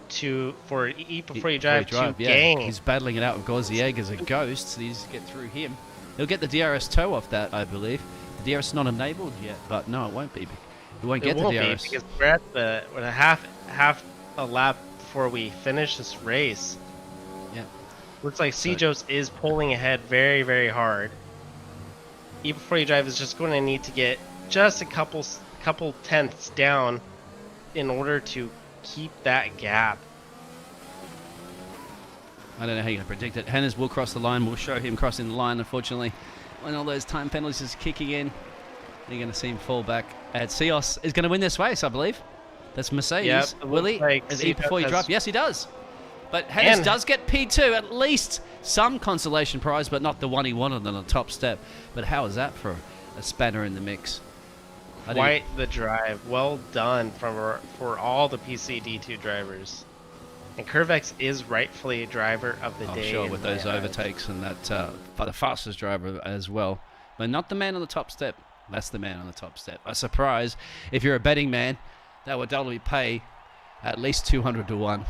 for Eat Before You Drive to gain. He's battling it out with Gauzier as a ghost, so he needs to get through him. He'll get the DRS toe off that, I believe. The DRS is not enabled yet, but no, it won't be. We won't get the DRS. Be because we're at a half a lap before we finish this race. Yeah. Looks like Sejos is pulling ahead very, very hard. Eat Before You Drive is just going to need to get just a couple tenths down in order to keep that gap. I don't know how you can predict it. Hennes will cross the line. We'll show him crossing the line, unfortunately. When all those time penalties is kicking in, you're going to see him fall back. And Sios is going to win this race, I believe. That's Mercedes. Yep, Will he? like Is Eat Before You Drive? Yes, he does. But Hennes does get P2, at least some consolation prize, but not the one he wanted on the top step. But how is that for a spanner in the mix? Quite the drive. Well done for all the PCD2 drivers. And Curvex is rightfully driver of the day. Sure, with those overtakes and that the fastest driver as well. But not the man on the top step. That's the man on the top step. A surprise. If you're a betting man, that would doubly pay at least 200 to 1.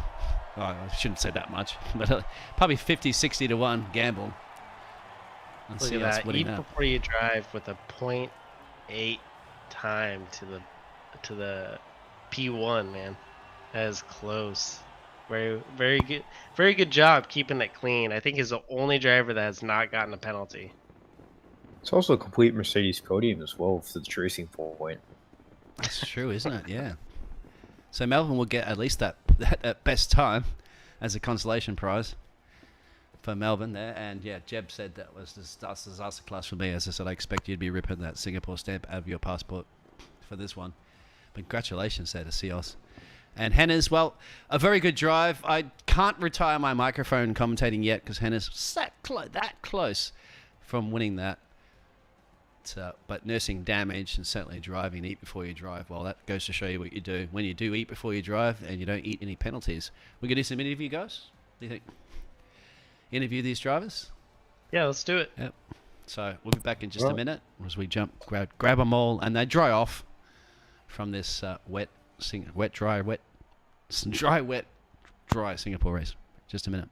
Oh, I shouldn't say that much, but probably 50, 60 to 1 gamble. And look at that. Eat Before You Drive with a 0.8 time to the P1, man. That is close. Very good job keeping it clean. I think he's the only driver that has not gotten a penalty. It's also a complete Mercedes podium as well for the racing point. That's true, isn't it? Yeah. So Melvin will get at least that best time as a consolation prize for Melvin there. And yeah, Jeb said that was a disaster class for me. As I said, I expect you to be ripping that Singapore stamp out of your passport for this one. But congratulations there to Sios. And Hennes, well, a very good drive. I can't retire my microphone commentating yet because Hennes was that close from winning that. But nursing damage and certainly driving Eat Before You Drive, well, that goes to show you what you do when you do Eat Before You Drive and you don't eat any penalties. We can do some interview, guys? Do you think? Interview these drivers? Yeah, let's do it. Yep. So we'll be back in just a minute as we grab them all, and they dry off from this dry Singapore race. Just a minute.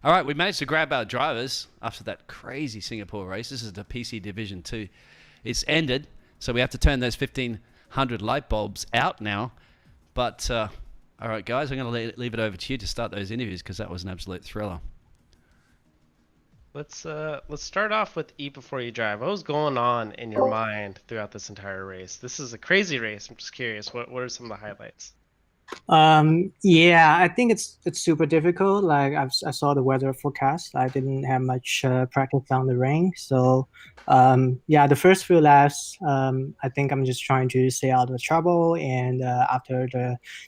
All right, we managed to grab our drivers after that crazy Singapore race. This is the PC Division 2. It's ended, so we have to turn those 1,500 light bulbs out now. But, all right, guys, I'm going to leave it over to you to start those interviews because that was an absolute thriller. Let's start off with Eat Before You Drive. What was going on in your mind throughout this entire race? This is a crazy race. I'm just curious. What are some of the highlights? Yeah, I think it's super difficult. Like I saw the weather forecast. I didn't have much practice on the rain, so yeah, the first few laps, I think I'm just trying to stay out of the trouble. And after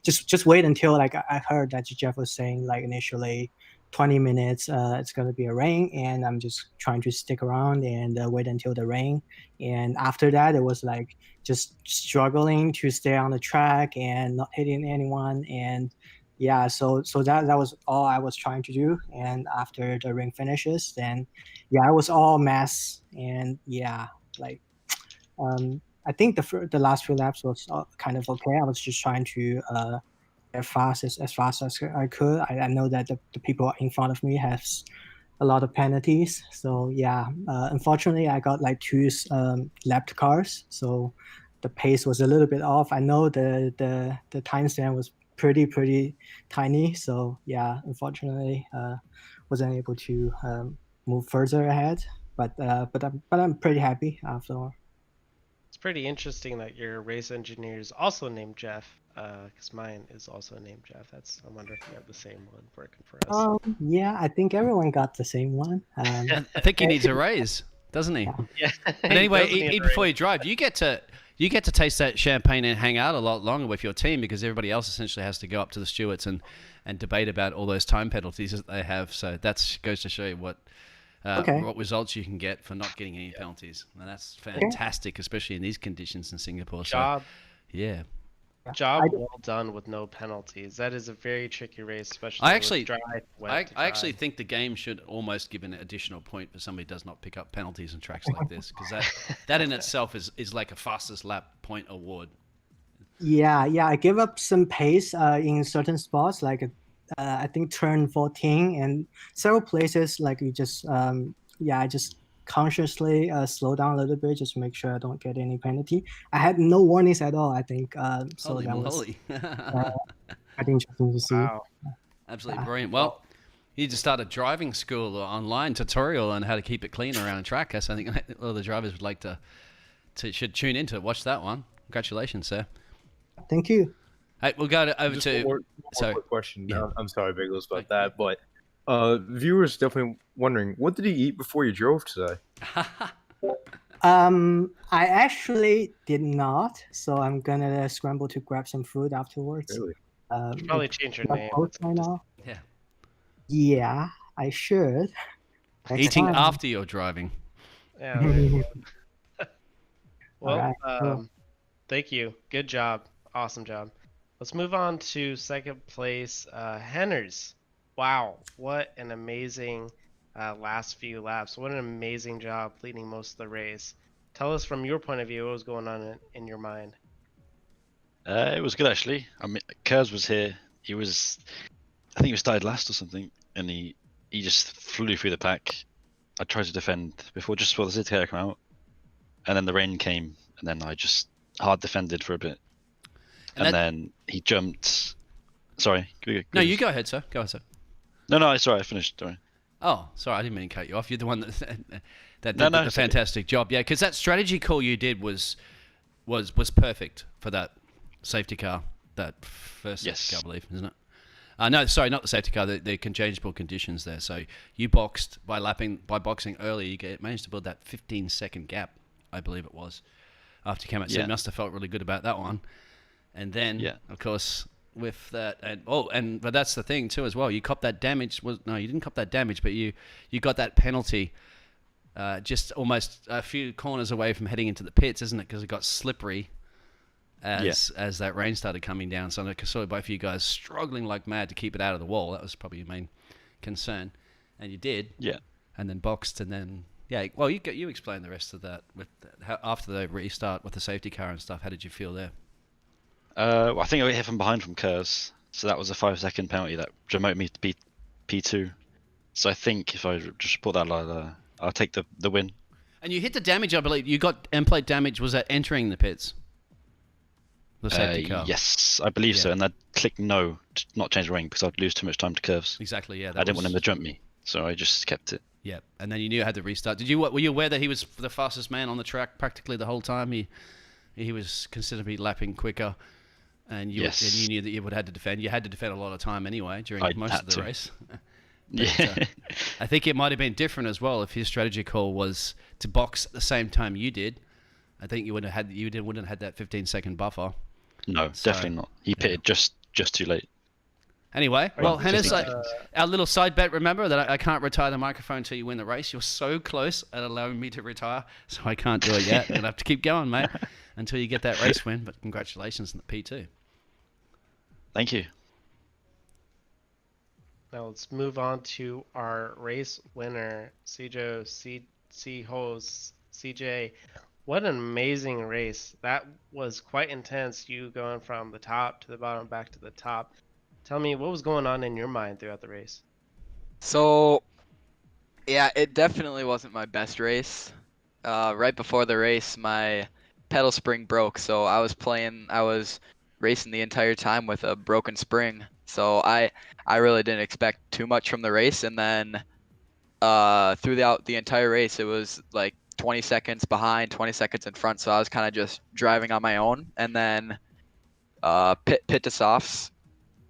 just wait until like I heard that Jeff was saying like initially 20 minutes it's gonna be a rain, and I'm just trying to stick around and wait until the rain. And after that, it was like just struggling to stay on the track and not hitting anyone. And yeah, so that was all I was trying to do. And after the ring finishes, then yeah, it was all mess. And yeah, like I think the last few laps was kind of okay. I was just trying to as fast as I could. I know that the people in front of me has a lot of penalties. So yeah, unfortunately, I got like two lapped cars, so the pace was a little bit off. I know the timestamp was pretty tiny, so yeah, unfortunately, wasn't able to move further ahead. But I'm pretty happy after all. It's pretty interesting that your race engineer is also named Jeff, because mine is also named Jeff. I wonder if you have the same one working for us. Yeah, I think everyone got the same one. I think he needs a raise, doesn't he? Yeah. But anyway, He doesn't before you drive, you get to taste that champagne and hang out a lot longer with your team, because everybody else essentially has to go up to the stewards and debate about all those time penalties that they have. So that goes to show you what results you can get for not getting any penalties, and that's fantastic, especially in these conditions in Singapore. Job. So, yeah. Job well done with no penalties. That is a very tricky race, especially with dry, wet. I actually think the game should almost give an additional point for somebody who does not pick up penalties on tracks like this, because that in itself is like a fastest lap point award. Yeah, I give up some pace in certain spots, like I think turn 14 and several places. Like you just I just consciously slow down a little bit just to make sure I don't get any penalty. I had no warnings at all, I think. So Holy that moly. was I think interesting to see. Wow. Absolutely brilliant. Well, you just start a driving school or online tutorial on how to keep it clean around a track. So I think all the drivers would like to should tune in to watch that one. Congratulations, sir. Thank you. Hey, we'll go over Just to. one more quick question. Yeah. I'm sorry, Biggles, about that, but viewers definitely wondering, what did he eat before you drove today? I actually did not, so I'm gonna scramble to grab some food afterwards. Really? You should probably change your name. Right now. Yeah. Yeah, I should. Next Eating time. after you're driving. Yeah. there you go. Well, Alright, cool. thank you. Good job. Awesome job. Let's move on to second place, Henners. Wow, what an amazing last few laps. What an amazing job leading most of the race. Tell us from your point of view what was going on in your mind. It was good, actually. I mean, Kurz was here. I think he was started last or something, and he just flew through the pack. I tried to defend just before the safety car came out, and then the rain came, and then I just hard defended for a bit. And then he jumped. Sorry. No, you go ahead, sir. Go ahead, sir. No, sorry, I finished. Sorry. Oh, sorry, I didn't mean to cut you off. You're the one that did No, the fantastic job. Yeah, because that strategy call you did was perfect for that safety car, that first safety car, I believe, isn't it? No, sorry, not the safety car. The changeable conditions there. So you boxed by boxing early. You managed to build that 15-second gap, I believe it was, after you came out. So you must have felt really good about that one. And then, of course, with that, but that's the thing too as well. You copped that damage. You didn't cop that damage, but you got that penalty, just almost a few corners away from heading into the pits, isn't it? Because it got slippery as that rain started coming down. So I saw both of you guys struggling like mad to keep it out of the wall. That was probably your main concern, and you did. Yeah. And then boxed, and then well, you explain the rest of that after the restart with the safety car and stuff. How did you feel there? Well, I think I got hit from behind from Kurz, so that was a 5-second penalty that demoted me to P2. So I think if I just put that I'll take the win. And you hit the damage, I believe. You got end plate damage. Was that entering the pits? The safety car. Yes, I believe so. And I clicked no to not change the ring because I'd lose too much time to curves. Exactly. Yeah. I didn't want him to jump me, so I just kept it. Yeah, and then you knew you had to restart. Were you aware that he was the fastest man on the track practically the whole time? He was considerably lapping quicker. And you knew that you would have to defend. You had to defend a lot of time anyway during most of the race. But, I think it might have been different as well if his strategy call was to box at the same time you did. I think you wouldn't have had that 15-second buffer. No, definitely not. He pitted just too late. Anyway, well, Hannah's our little side bet. Remember that I can't retire the microphone until you win the race. You're so close at allowing me to retire, so I can't do it yet. I'm gonna have to keep going, mate, until you get that race win. But congratulations on the P2. Thank you. Now let's move on to our race winner, CJ. What an amazing race. That was quite intense, you going from the top to the bottom, back to the top. Tell me, what was going on in your mind throughout the race? So, Yeah, it definitely wasn't my best race. Right before the race, my pedal spring broke, so I was racing the entire time with a broken spring. So I really didn't expect too much from the race, and then throughout the entire race, it was like 20 seconds behind, 20 seconds in front. So I was kind of just driving on my own, and then pit to softs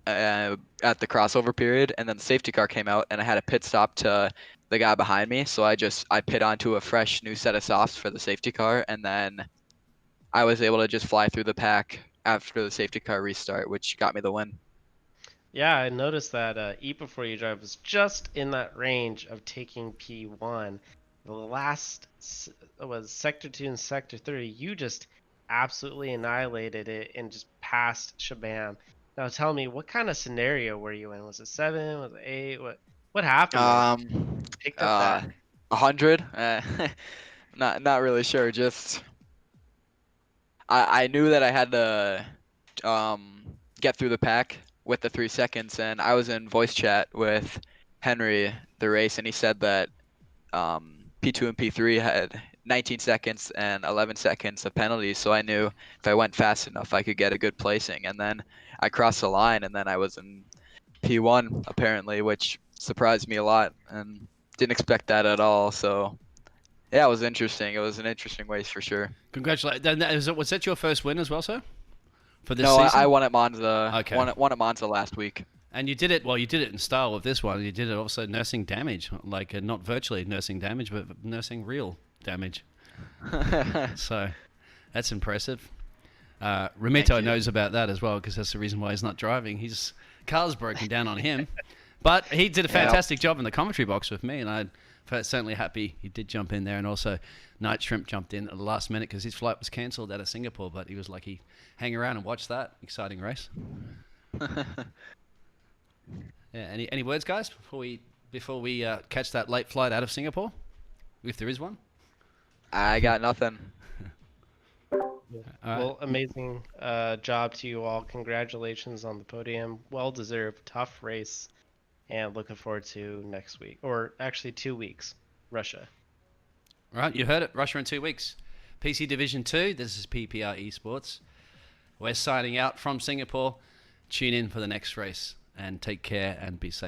at the crossover period, and then the safety car came out, and I had a pit stop to the guy behind me. So I pit onto a fresh new set of softs for the safety car, and then I was able to just fly through the pack after the safety car restart, which got me the win. Yeah, I noticed that Eat Before You Drive was just in that range of taking P1. The last was Sector 2 and Sector 3. You just absolutely annihilated it and just passed Shabam. Now tell me, what kind of scenario were you in? Was it 7? Was it 8? What happened there? Picked up that 100. Not really sure. Just I knew that I had to get through the pack with the 3 seconds, and I was in voice chat with Henry the race, and he said that P2 and P3 had 19 seconds and 11 seconds of penalties, so I knew if I went fast enough, I could get a good placing. And then I crossed the line, and then I was in P1 apparently, which surprised me a lot, and didn't expect that at all. So yeah, it was interesting. It was an interesting race for sure. Congratulations. Was that your first win as well, sir? For this No, season? I won at Monza. Okay. Won at Monza last week. And you did it, well, you did it in style with this one. You did it also nursing damage, like not virtually nursing damage, but nursing real damage. So that's impressive. Ramito knows about that as well, because that's the reason why he's not driving. His car's broken down on him. But he did a fantastic job in the commentary box with me, and I'm certainly happy he did jump in there. And also, Night Shrimp jumped in at the last minute because his flight was cancelled out of Singapore, but he was lucky. Hang around and watch that exciting race. Yeah. Any words, guys, before we catch that late flight out of Singapore, if there is one? I got nothing. Well, amazing job to you all. Congratulations on the podium. Well deserved. Tough race. And looking forward to next week. Or actually 2 weeks. Russia. Right, you heard it. Russia in 2 weeks. PC Division 2, this is PPR Esports. We're signing out from Singapore. Tune in for the next race and take care and be safe.